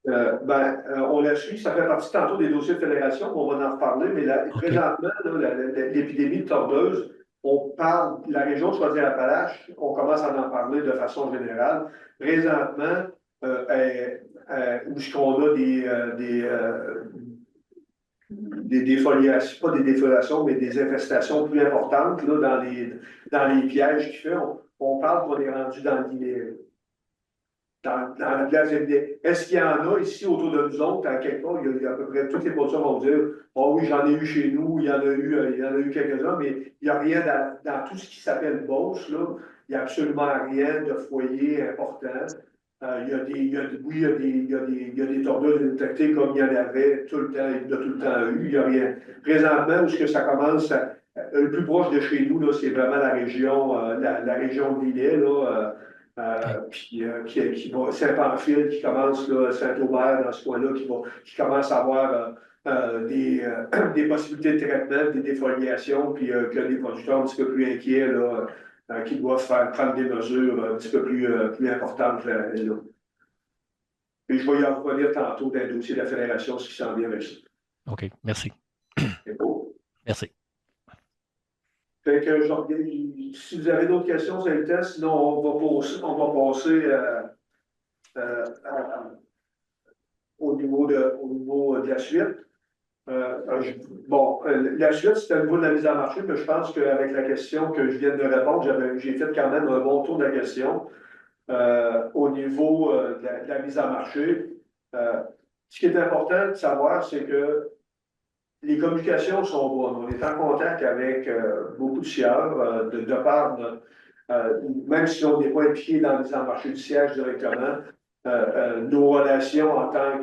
On l'a su, ça fait partie tantôt des dossiers de fédération, on va en reparler, mais présentement, l'épidémie de tordeuse, on parle, la région de Chaudière-Appalaches, on commence à en parler de façon générale. Présentement, où est-ce qu'on a des défoliations, pas des défoliations, mais des infestations plus importantes là, dans les pièges qu'il fait, on parle qu'on est rendu dans l'île. Dans la place MD. Est-ce qu'il y en a ici autour de nous autres, à quelque part, il y a à peu près toutes les producteurs vont dire oh oui, j'en ai eu chez nous, il y en a eu quelques-uns, mais il n'y a rien dans tout ce qui s'appelle Beauce, là, il n'y a absolument rien de foyer important. Il y a des tordeuses détectées comme il y en avait tout le temps, il y a tout le temps eu. Il n'y a rien. Présentement, où est-ce que ça commence, le plus proche de chez nous, c'est vraiment la région de Lillet, là. Qui va, Saint-Pamphile qui commence, là, Saint-Aubert dans ce coin-là, qui commence à avoir des possibilités de traitement, des défoliations, puis que les producteurs un petit peu plus inquiets, là, qui doivent prendre des mesures un petit peu plus importantes là. Et je vais y en revenir tantôt dans le dossier de la Fédération, ce qui s'en vient avec ça. OK, merci. C'est beau. Merci. Fait que, si vous avez d'autres questions, c'est le temps. Sinon, on va passer au niveau de la suite. La suite, c'était au niveau de la mise en marché, mais je pense qu'avec la question que je viens de répondre, j'ai fait quand même un bon tour de la question au niveau de la mise en marché. Ce qui est important de savoir, c'est que les communications sont bonnes. On est en contact avec beaucoup de sieurs de par Même si on n'est pas impliqué dans les marchés du siège directement, nos relations en tant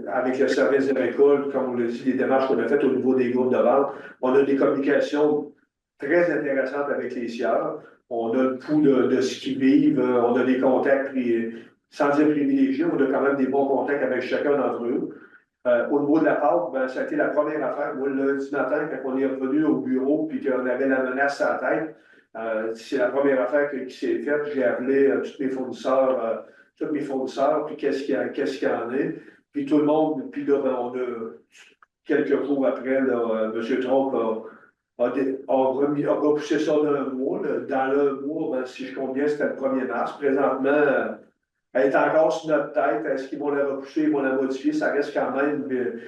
avec le service de récolte, comme on l'a dit, les démarches qu'on a faites au niveau des groupes de vente, on a des communications très intéressantes avec les sieurs. On a le pouls de ce qu'ils vivent, on a des contacts, sans dire privilégiés, on a quand même des bons contacts avec chacun d'entre eux. Au niveau de la pâte, ben, ça a été la première affaire. Moi, le lundi matin, quand on est revenu au bureau puis qu'on avait la menace à la tête, c'est la première affaire qui s'est faite. J'ai appelé tous mes fournisseurs, puis qu'est-ce qu'il y en est. Puis tout le monde, puis là, ben, on a, quelques jours après, là, M. Trump a repoussé ça d'un mois. Là. Dans le mois, ben, si je compte bien, c'était le 1er mars. Présentement, elle est encore sur notre tête. Est-ce qu'ils vont la repousser, ils vont la modifier? Ça reste quand même que,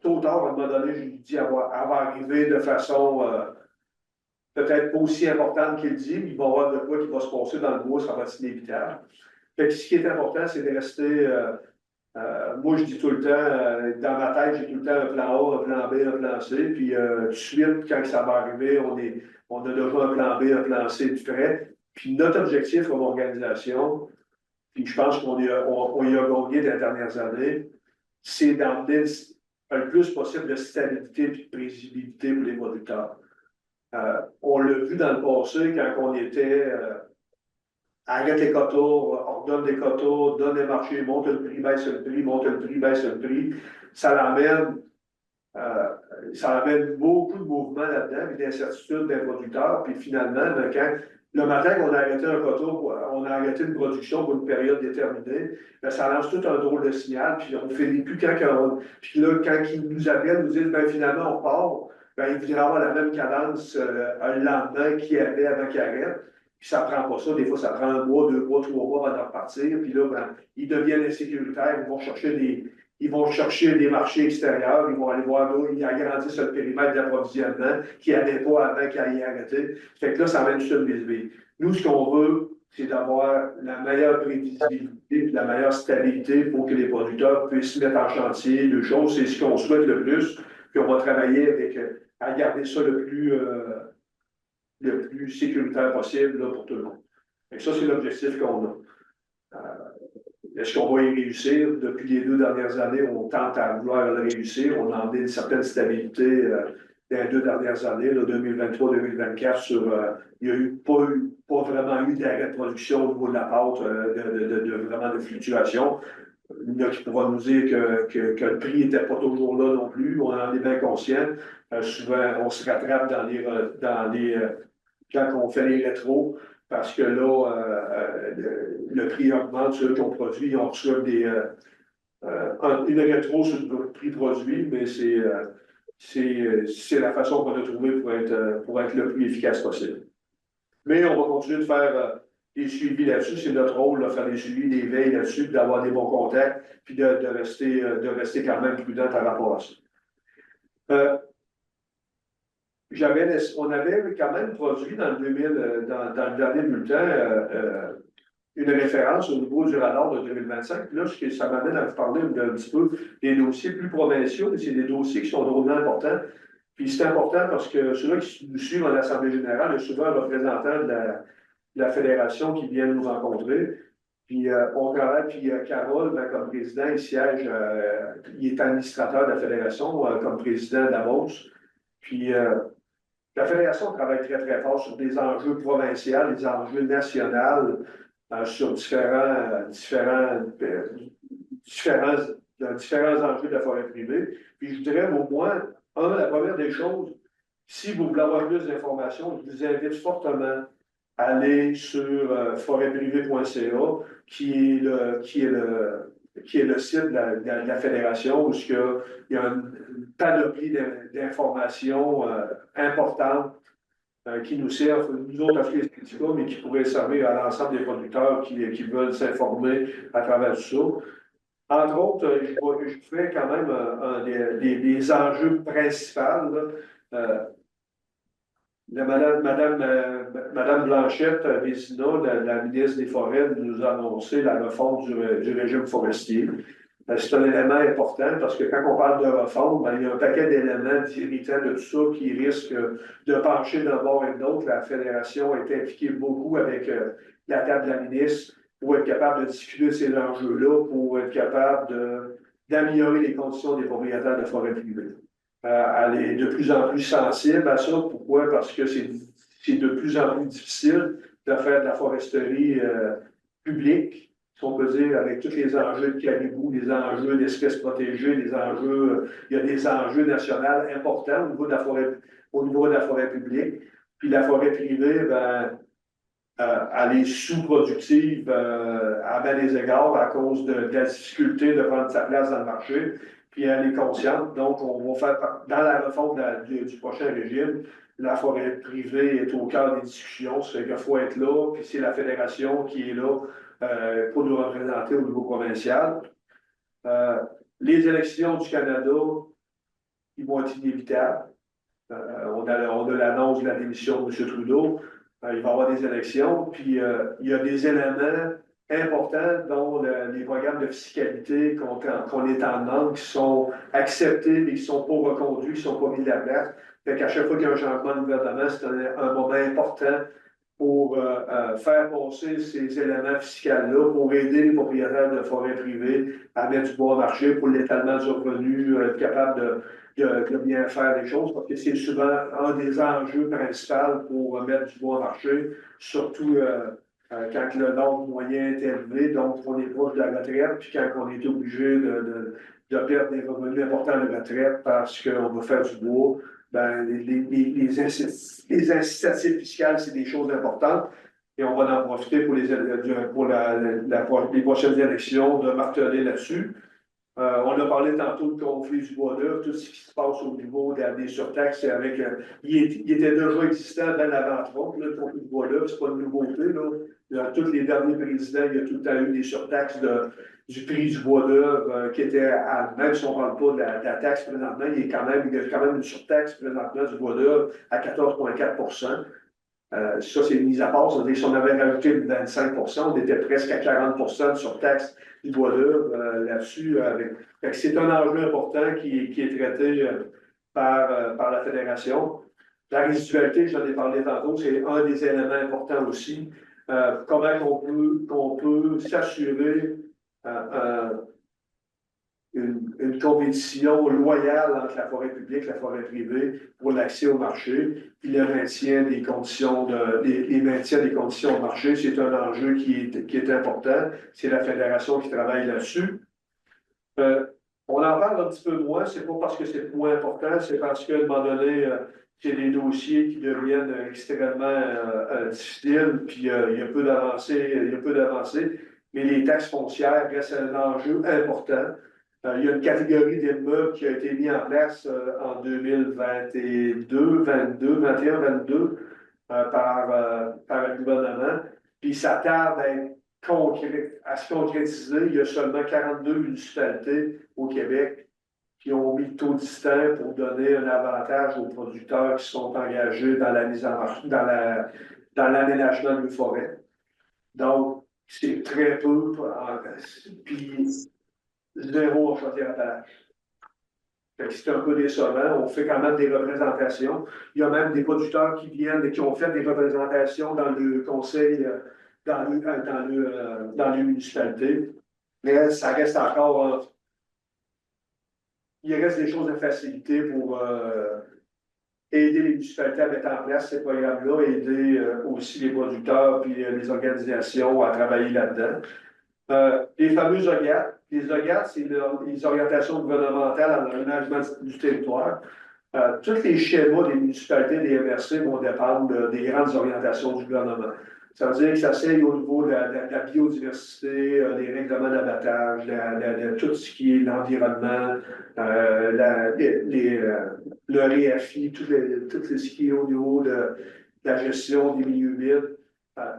tôt ou tard, à un moment donné, je lui dis, elle va arriver de façon peut-être pas aussi importante qu'il dit, mais il va y avoir de quoi qui va se passer dans le mois, ça va être inévitable. Fait que ce qui est important, c'est de rester. Moi, je dis tout le temps, dans ma tête, j'ai tout le temps un plan A, un plan B, un plan C. Puis tout de suite, quand ça va arriver, on a déjà un plan B, un plan C tout prêt. Puis notre objectif comme organisation, puis je pense qu'on y a gagné les dernières années, c'est d'emmener le plus possible de stabilité et de prévisibilité pour les producteurs. On l'a vu dans le passé quand on était arrête les quotas, ordonne des quotas, donne les marchés, monte le prix, baisse le prix, monte le prix, baisse le prix. Ça amène beaucoup de mouvements là-dedans, et d'incertitudes des producteurs. Puis finalement, le matin qu'on a arrêté un quota, on a arrêté une production pour une période déterminée, bien, ça lance tout un drôle de signal, puis on ne finit plus Puis là, quand ils nous appellent, nous disent, bien, finalement, on part, bien, il voudrait avoir la même cadence un lendemain qu'il y avait avant qu'il arrête. Puis ça ne prend pas ça. Des fois, ça prend 1 mois, 2 mois, 3 mois avant de repartir. Puis là, ben, ils deviennent insécuritaires. Ils vont chercher des marchés extérieurs. Ils vont aller voir là, ils agrandissent le périmètre d'approvisionnement qu'il n'y avait pas avant qu'il ait arrêté. Fait que là, ça amène juste une bisbille. Nous, ce qu'on veut, c'est d'avoir la meilleure prévisibilité et la meilleure stabilité pour que les producteurs puissent mettre en chantier deux choses. C'est ce qu'on souhaite le plus. Puis on va travailler à garder ça le plus sécuritaire possible là, pour tout le monde. Et ça, c'est l'objectif qu'on a. Est-ce qu'on va y réussir? Depuis les 2 dernières années, on tente à vouloir le réussir. On a emmené une certaine stabilité dans les 2 dernières années, 2023-2024, il n'y a pas vraiment eu d'arrêt de production au niveau de la pâte, vraiment de fluctuation. Il y en a qui pourra nous dire que le prix n'était pas toujours là non plus. On en est bien conscient. Souvent, on se rattrape quand on fait les rétros, parce que là, le prix augmente, ceux qui ont produit, on reçoit une rétro sur le prix produit, mais c'est la façon qu'on a trouvée pour être le plus efficace possible. Mais on va continuer de faire des suivis là-dessus. C'est notre rôle de faire des suivis, des veilles là-dessus, d'avoir des bons contacts, puis de rester quand même prudent par rapport à ça. On avait quand même produit dans le dernier bulletin une référence au niveau du radar de 2025. Puis là, ça m'amène à vous parler un petit peu des dossiers plus provinciaux, mais c'est des dossiers qui sont drôlement importants. Puis c'est important parce que ceux-là qui nous suivent en Assemblée générale, il y a souvent un représentant de la fédération qui vient nous rencontrer. Puis on travaille, puis Carole, ben, comme président, il siège, il est administrateur de la fédération comme président d'Amos. Puis la fédération travaille très, très fort sur des enjeux provinciaux, des enjeux nationaux, sur différents enjeux de la forêt privée. Puis je dirais au moins, la première des choses, si vous voulez avoir plus d'informations, je vous invite fortement à aller sur forêtprivée.ca, qui est le site de la fédération, où il y a une panoplie d'informations importantes qui nous servent, nous autres, à les syndicats, mais qui pourraient servir à l'ensemble des producteurs qui veulent s'informer à travers tout ça. Entre autres, je ferai quand même des enjeux principaux. Madame Blanchette Vézina, la ministre des Forêts, nous a annoncé la refonte du régime forestier. C'est un élément important parce que quand on parle de refonte, ben, il y a un paquet d'éléments irritants de tout ça qui risquent de pencher d'un bord et de l'autre. La Fédération est impliquée beaucoup avec la table de la ministre pour être capable de discuter de ces enjeux-là, pour être capable d'améliorer les conditions des propriétaires de forêts privées. Elle est de plus en plus sensible à ça. Pourquoi? Parce que c'est de plus en plus difficile de faire de la foresterie publique, si on peut dire, avec tous les enjeux de caribou, les enjeux d'espèces protégées, les enjeux, il y a des enjeux nationaux importants au niveau de la forêt publique. Puis la forêt privée, ben, elle est sous-productive à bien des égards à cause de la difficulté de prendre sa place dans le marché. Puis elle est consciente. Donc, on va faire, dans la réforme du prochain régime, la forêt privée est au cœur des discussions. Ça fait qu'il faut être là. Puis c'est la fédération qui est là pour nous représenter au niveau provincial. Les élections du Canada, ils vont être inévitables. On a l'annonce de la démission de M. Trudeau. Il va y avoir des élections, puis il y a des éléments importants, dont les programmes de fiscalité qu'on est en demande, qui sont acceptés, mais qui ne sont pas reconduits, qui ne sont pas mis de la place. Fait qu'à chaque fois qu'il y a un changement de gouvernement, c'est un moment important pour faire passer ces éléments fiscaux-là, pour aider les propriétaires de forêts privées à mettre du bois au marché, pour l'étalement du revenu, être capable de bien faire les choses, parce que c'est souvent un des enjeux principaux pour mettre du bois au marché, surtout quand le nombre moyen est élevé, donc on est proche de la retraite, puis quand on est obligé de perdre des revenus importants de retraite parce qu'on va faire du bois. Ben, les incitatifs fiscales, c'est des choses importantes. Et on va en profiter pour les prochaines élections de marteler là-dessus. On a parlé tantôt de conflit du bois d'œuvre, tout ce qui se passe au niveau des surtaxes avec. Il était déjà existant dans l'avant-trompe, le conflit du bois d'œuvre, c'est pas une nouveauté. Dans tous les derniers présidents, il y a tout le temps eu des surtaxes du prix du bois d'œuvre qui était même si on ne parle pas de la taxe présentement, il y a quand même une surtaxe présentement du bois d'œuvre à 14,4 ça, c'est mis à part. Si on avait rajouté 25 on était presque à 40 de surtaxe du bois d'œuvre là-dessus. C'est un enjeu important qui est traité par la Fédération. La résidualité, j'en ai parlé tantôt, c'est un des éléments importants aussi. Comment on peut s'assurer une compétition loyale entre la forêt publique et la forêt privée pour l'accès au marché, puis le maintien des conditions des conditions de marché, c'est un enjeu qui est important. C'est la Fédération qui travaille là-dessus. On en parle un petit peu moins, c'est pas parce que c'est moins important, c'est parce qu'à un moment donné, c'est des dossiers qui deviennent extrêmement difficiles, puis il y a peu d'avancées, mais les taxes foncières restent un enjeu important. Il y a une catégorie d'immeubles qui a été mise en place en 2022, 21, 22 par le gouvernement. Puis ça tarde à se concrétiser. Il y a seulement 42 municipalités au Québec qui ont mis le taux distinct pour donner un avantage aux producteurs qui sont engagés dans la mise en marché, dans l'aménagement d'une forêt. Donc, c'est très peu. Puis, zéro en Chaudière-Appalaches. C'est un peu décevant. On fait quand même des représentations. Il y a même des producteurs qui ont fait des représentations dans le conseil, dans les municipalités. Mais ça reste encore. Il reste des choses à faciliter pour aider les municipalités à mettre en place ces programmes-là, aider aussi les producteurs et les organisations à travailler là-dedans. Les fameux OGAT. Les OGAT, c'est les orientations gouvernementales en aménagement du territoire. Tous les schémas des municipalités, des MRC vont dépendre des grandes orientations du gouvernement. Ça veut dire que ça s'aille au niveau de la biodiversité, des règlements d'abattage, de tout ce qui est l'environnement, le REFI, tout ce qui est au niveau de la gestion des milieux humides.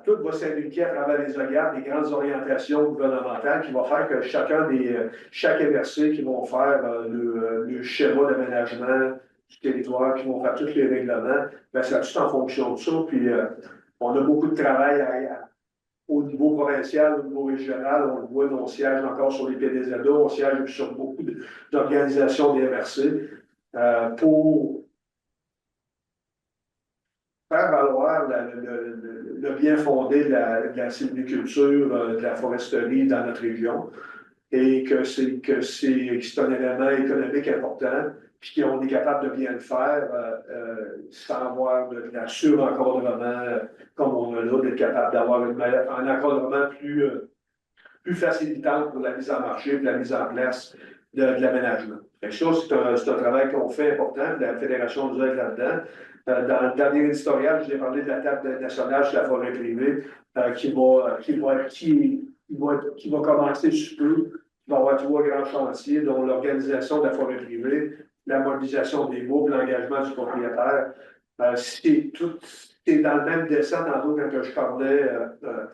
Tout va s'indiquer à travers les OGAT, les grandes orientations gouvernementales qui vont faire que chaque MRC qui vont faire le schéma d'aménagement du territoire, qui vont faire tous les règlements, bien, c'est tout en fonction de ça. Puis, on a beaucoup de travail au niveau provincial, au niveau régional, on le voit, on siège encore sur les PDZA, on siège sur beaucoup d'organisations des MRC pour faire valoir le bien fondé de la sylviculture, de la foresterie dans notre région et que c'est un élément économique important, puis qu'on est capable de bien le faire sans avoir de la surencadrement comme on a là, d'être capable d'avoir un encadrement plus facilitant pour la mise en marché et la mise en place de l'aménagement. Ça, c'est un travail qu'on fait important, la Fédération nous aide là-dedans. Dans le dernier éditorial, je vous ai parlé de la table nationale sur la forêt privée qui va commencer sous peu. Il va y avoir 3 grands chantiers, dont l'organisation de la forêt privée, la mobilisation des groupes, l'engagement du propriétaire. C'est dans le même dessin tantôt quand je parlais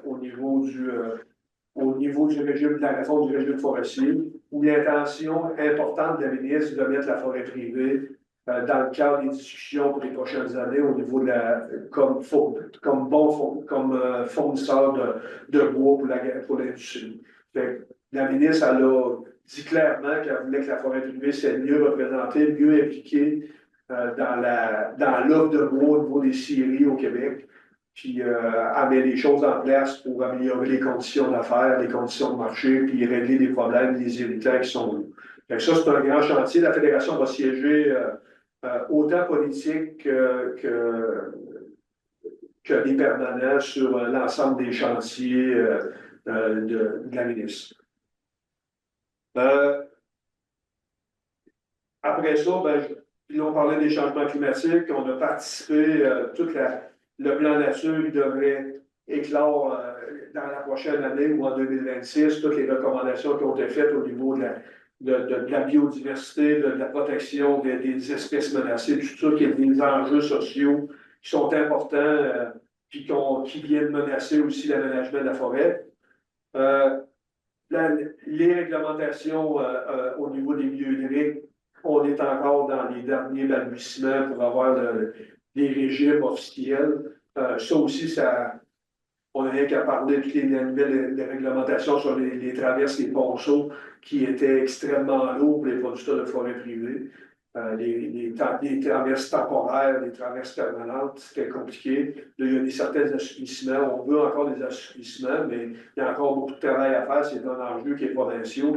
au niveau du régime, de la réforme du régime forestier, où l'intention importante de la ministre de mettre la forêt privée dans le cadre des discussions pour les prochaines années au niveau comme fournisseur de bois pour l'industrie. La ministre, elle a dit clairement qu'elle voulait que la forêt privée soit mieux représentée, mieux impliquée dans l'offre de bois au niveau des scieries au Québec, puis mettre les choses en place pour améliorer les conditions d'affaires, les conditions de marché, puis régler les problèmes, les irritants qui sont là. Ça, c'est un grand chantier. La Fédération va siéger autant politique que des permanents sur l'ensemble des chantiers de la ministre. Après ça, on parlait des changements climatiques, on a participé, le plan nature, il devrait éclore dans la prochaine année ou en 2026, toutes les recommandations qui ont été faites au niveau de la biodiversité, de la protection des espèces menacées, tout ça qui est des enjeux sociaux qui sont importants puis qui viennent menacer aussi l'aménagement de la forêt. Les réglementations au niveau des milieux hydriques, on est encore dans les derniers balbutiements pour avoir les régimes officiels. Ça aussi, on n'a rien qu'à parler de toutes les nouvelles réglementations sur les traverses, les ponceaux, qui étaient extrêmement lourds pour les producteurs de forêt privée. Les traverses temporaires, les traverses permanentes, c'était compliqué. Là, il y a certains assouplissements. On veut encore des assouplissements, mais il y a encore beaucoup de travail à faire. C'est un enjeu qui est provincial,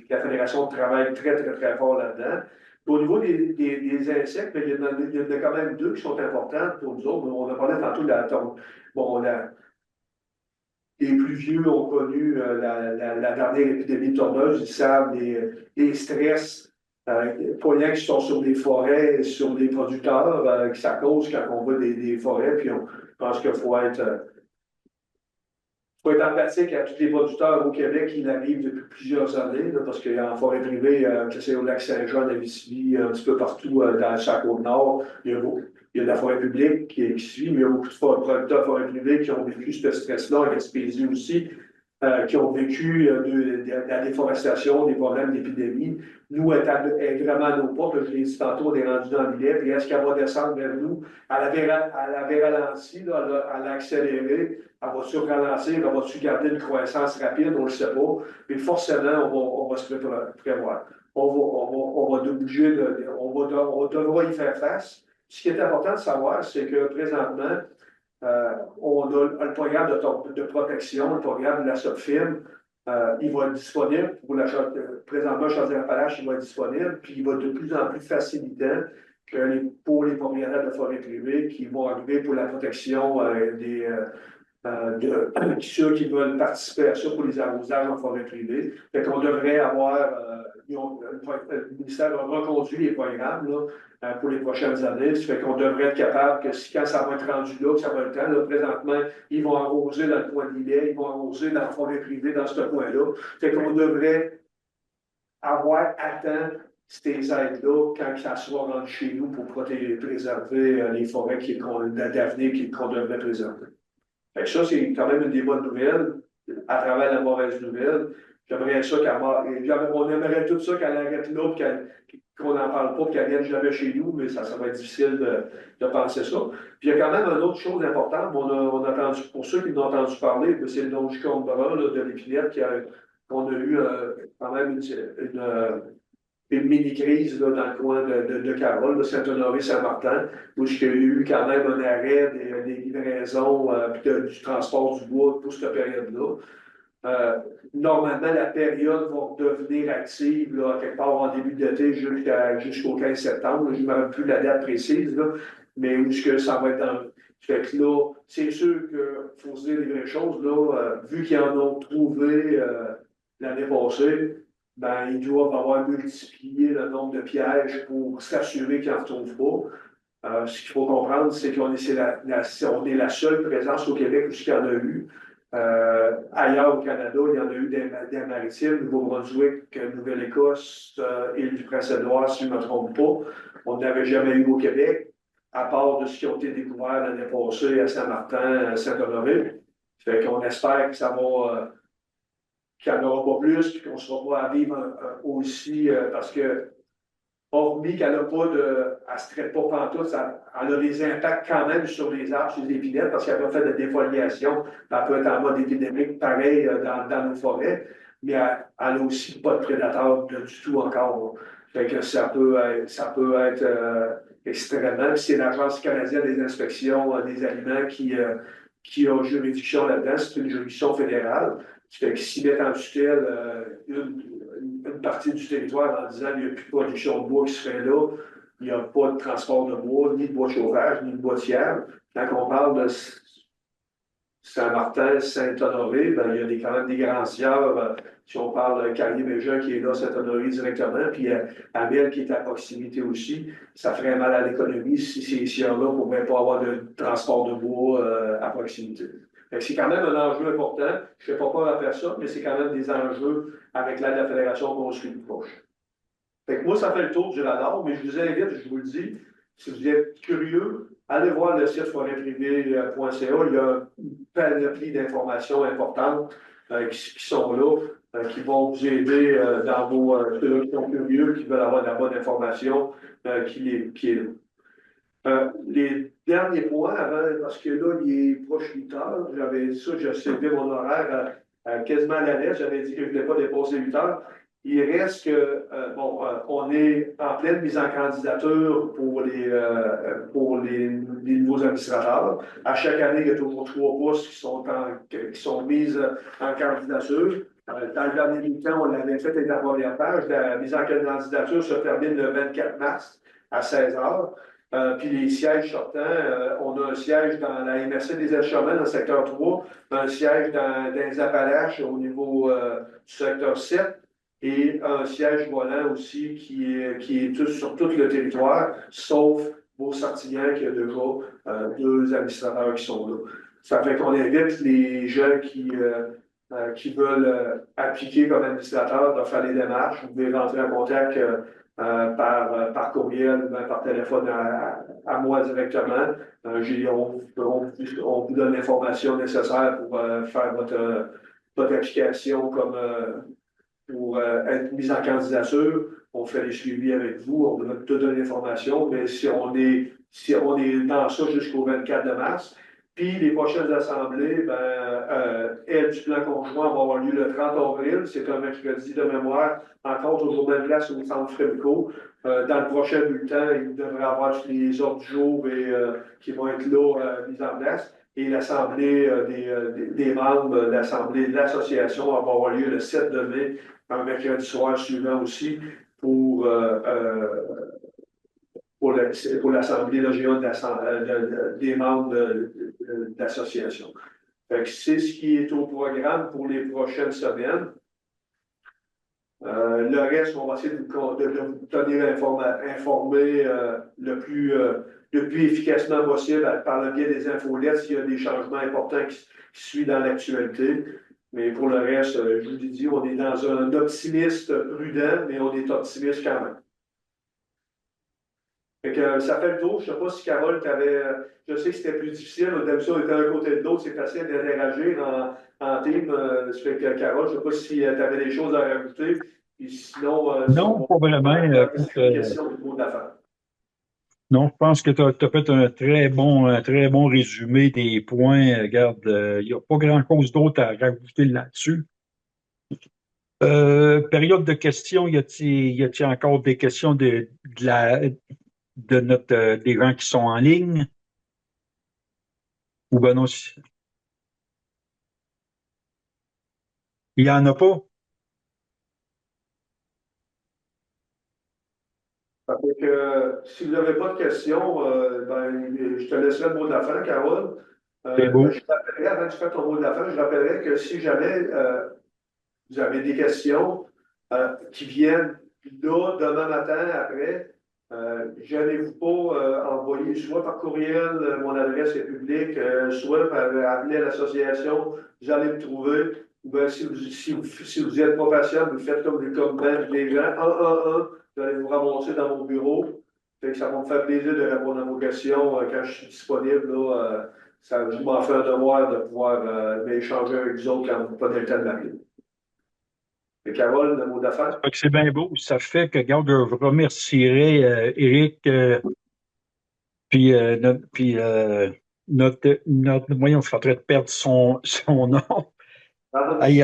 la Fédération travaille très, très, très fort là-dedans. Au niveau des insectes, il y en a quand même 2 qui sont importantes pour nous autres. On a parlé tantôt de la tombe. Les plus vieux ont connu la dernière épidémie tourneuse. Ils savent les stress poignants qui sont sur les forêts, sur les producteurs, que ça cause quand on voit des forêts. Puis je pense qu'il faut être empathique à tous les producteurs au Québec qui naviguent depuis plusieurs années, là, parce qu'en forêt privée, que c'est au lac Saint-Jean, à Abitibi, un petit peu partout dans la Côte-Nord, il y a de la forêt publique qui suit, mais il y a beaucoup de producteurs de forêt privée qui ont vécu ce stress-là, en Gaspésie aussi, qui ont vécu de la déforestation, des problèmes d'épidémie. Nous, elle est vraiment à nos portes. Je l'ai dit tantôt, on est rendu dans l'îlet, puis est-ce qu'elle va descendre vers nous? Elle avait ralenti, là, elle a accéléré. Elle va-tu ralentir? Elle va-tu garder une croissance rapide? On ne le sait pas. Mais forcément, on va se prévoir. On devra y faire face. Ce qui est important de savoir, c'est que présentement, on a le programme de protection, le programme de la SOPFIM. Il va être disponible présentement, Chaudière-Appalaches, il va être disponible, puis il va être de plus en plus facilitant pour les propriétaires de forêt privée qui vont arriver pour la protection de ceux qui veulent participer à ça pour les arrosages en forêt privée. Fait qu'on devrait avoir, le ministère a reconduit les programmes là, pour les prochaines années. Ça fait qu'on devrait être capable que quand ça va être rendu là, que ça va être le temps, là, présentement, ils vont arroser dans le coin de l'îlet, ils vont arroser dans la forêt privée, dans ce coin-là. Fait qu'on devrait avoir à temps ces aides-là quand ça sera rendu chez nous pour préserver les forêts d'avenir qu'on devrait préserver. Fait que ça, c'est quand même une des bonnes nouvelles à travers la mauvaise nouvelle. J'aimerais ça on aimerait tout ça qu'elle arrête là, qu'on n'en parle pas, qu'elle ne vienne jamais chez nous, mais ça va être difficile de penser ça. Puis il y a quand même une autre chose importante, on a entendu, pour ceux qui l'ont entendu parler, c'est le longicône brun de l'épinette qu'on a eu quand même une mini-crise là, dans le coin de Carole, de Saint-Honoré-Saint-Martin, où il y a eu quand même un arrêt des livraisons puis du transport du bois pour cette période-là. Normalement, la période va devenir active là, quelque part en début d'été jusqu'au 15 septembre. Je ne me rappelle plus la date précise, là, mais où ça va être dans. Fait que là, c'est sûr qu'il faut se dire les vraies choses. Là, vu qu'ils en ont trouvé l'année passée, ben, ils doivent avoir multiplié le nombre de pièges pour s'assurer qu'ils n'en retrouvent pas. Ce qu'il faut comprendre, c'est qu'on on est la seule présence au Québec où il y en a eu. Ailleurs au Canada, il y en a eu des maritimes, Nouveau-Brunswick, Nouvelle-Écosse, île du Prince-Édouard, si je ne me trompe pas. On n'avait jamais eu au Québec, à part de ce qui a été découvert l'année passée à Saint-Martin, Saint-Honoré. Fait qu'on espère que ça va, qu'il n'y en aura pas plus, puis qu'on ne sera pas à vivre aussi, parce que hormis qu'elle n'a pas elle ne se traite pas pantoute, elle a des impacts quand même sur les arbres, sur les épinettes, parce qu'elle n'a pas fait de défoliation. Elle peut être en mode épidémique, pareil dans nos forêts, mais elle n'a aussi pas de prédateurs du tout encore. Fait que ça peut être extrêmement. C'est l'Agence canadienne des inspections des aliments qui a juridiction là-dedans. C'est une juridiction fédérale. Fait que s'ils mettent en tutelle une partie du territoire en disant qu'il n'y a plus de production de bois qui se fait là, il n'y a pas de transport de bois, ni de bois de chauffage, ni de bois tiers. Quand on parle de Saint-Martin, Saint-Honoré, ben, il y a quand même des grands sieurs. Si on parle de Carrier-Bégin qui est là, Saint-Honoré directement, puis Amel qui est à proximité aussi, ça ferait mal à l'économie si ces sieurs-là ne pouvaient pas avoir de transport de bois à proximité. C'est quand même un enjeu important. Je ne fais pas peur à faire ça, mais c'est quand même des enjeux avec l'aide de la Fédération qu'on suit de proche. Fait que moi, ça fait le tour du radar, mais je vous invite, je vous le dis, si vous êtes curieux, allez voir le site forêtprivée.ca. Il y a une panoplie d'informations importantes qui sont là, qui vont vous aider dans ceux qui sont curieux, qui veulent avoir de la bonne information, qui est là. Les derniers points, parce que là, il est proche 8 heures, j'avais dit ça, j'ai servi mon horaire quasiment à la lettre, j'avais dit que je ne voulais pas dépasser 8 heures. Il reste que, on est en pleine mise en candidature pour les nouveaux administrateurs. À chaque année, il y a toujours 3 postes qui sont mises en candidature. Dans le dernier bulletin, on l'avait fait avec la première page. La mise en candidature se termine le 24 mars à 16 heures. Puis les sièges sortants, on a un siège dans la MRC des Elchemins, dans le secteur 3, un siège dans les Appalaches au niveau du secteur 7, et un siège volant aussi qui est sur tout le territoire, sauf Beau-Sartiguan, qui a déjà 2 administrateurs qui sont là. Ça fait qu'on invite les gens qui veulent appliquer comme administrateur de faire les démarches. Vous pouvez rentrer en contact par courriel, par téléphone à moi directement. On vous donne l'information nécessaire pour faire votre application comme pour être mise en candidature. On fait les suivis avec vous, on vous donne toute l'information, mais si on est dans ça jusqu'au 24 mars, puis les prochaines assemblées, elle du plan conjoint va avoir lieu le 30 avril, c'est un mercredi de mémoire, encore au jour de place au centre Fremco. Dans le prochain bulletin, il devrait y avoir tous les ordres du jour qui vont être là mis en place. Et l'assemblée des membres de l'assemblée de l'association va avoir lieu le 7 mai, un mercredi soir suivant aussi, pour l'assemblée des membres de l'association. C'est ce qui est au programme pour les prochaines semaines. Le reste, on va essayer de vous tenir informé le plus efficacement possible par le biais des infolettes s'il y a des changements importants qui suivent dans l'actualité. Mais pour le reste, je vous l'ai dit, on est dans un optimiste prudent, mais on est optimiste quand même. Fait que, ça fait le tour. Je ne sais pas si Carole, je sais que c'était plus difficile. D'habitude, on était d'un côté de l'autre, c'est facile d'interagir en team. Ça fait que Carole, je ne sais pas si tu avais des choses à rajouter. Puis sinon, Non, pas vraiment. Écoute, c'est une question du mot de la fin. non, je pense que tu as fait un très bon résumé des points. Regarde, il n'y a pas grand-chose d'autre à rajouter là-dessus. Période de questions, y a-t-il encore des questions de des gens qui sont en ligne? Ou ben non, il n'y en a pas? Fait que, si vous n'avez pas de questions, je te laisserai le mot de la fin, Carole. C'est beau. Je rappellerai, avant que tu fasses ton mot de la fin, je rappellerai que si jamais vous avez des questions qui viennent là, demain matin, après, gênez-vous pas, envoyer soit par courriel, mon adresse est publique, soit par appeler l'association, vous allez me trouver. Ou bien, si vous êtes pas patient, vous faites comme ben, les gens, vous allez vous ramasser dans mon bureau. Fait que ça va me faire plaisir de répondre à vos questions quand je suis disponible. Là, je m'en fais un devoir de pouvoir m'échanger avec vous autres quand vous prenez le temps de m'appeler. Et Carole, le mot d'affaires? Fait que c'est bien beau. Ça fait que, regarde, je remercierai Éric, voyons, je suis en train de perdre son nom. Hey,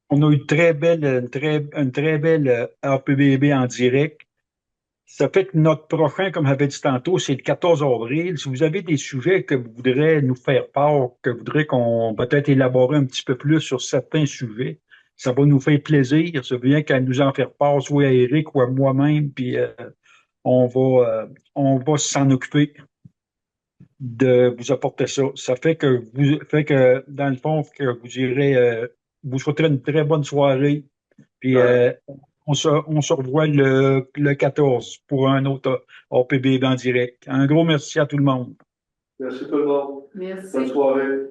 on a eu une très belle APBB en direct. Ça fait que notre prochain, comme j'avais dit tantôt, c'est le 14 avril. Si vous avez des sujets que vous voudrez nous faire part, que vous voudrez qu'on peut-être élaborer un petit peu plus sur certains sujets, ça va nous faire plaisir. Ça vient qu'à nous en faire part, soit à Eric ou à moi-même, puis on va s'en occuper de vous apporter ça. Ça fait que dans le fond, que vous irez, vous souhaiterez une très bonne soirée. Puis on se revoit le 14 pour un autre APB en direct. Un gros merci à tout le monde. Merci tout le monde. Merci. Bonne soirée.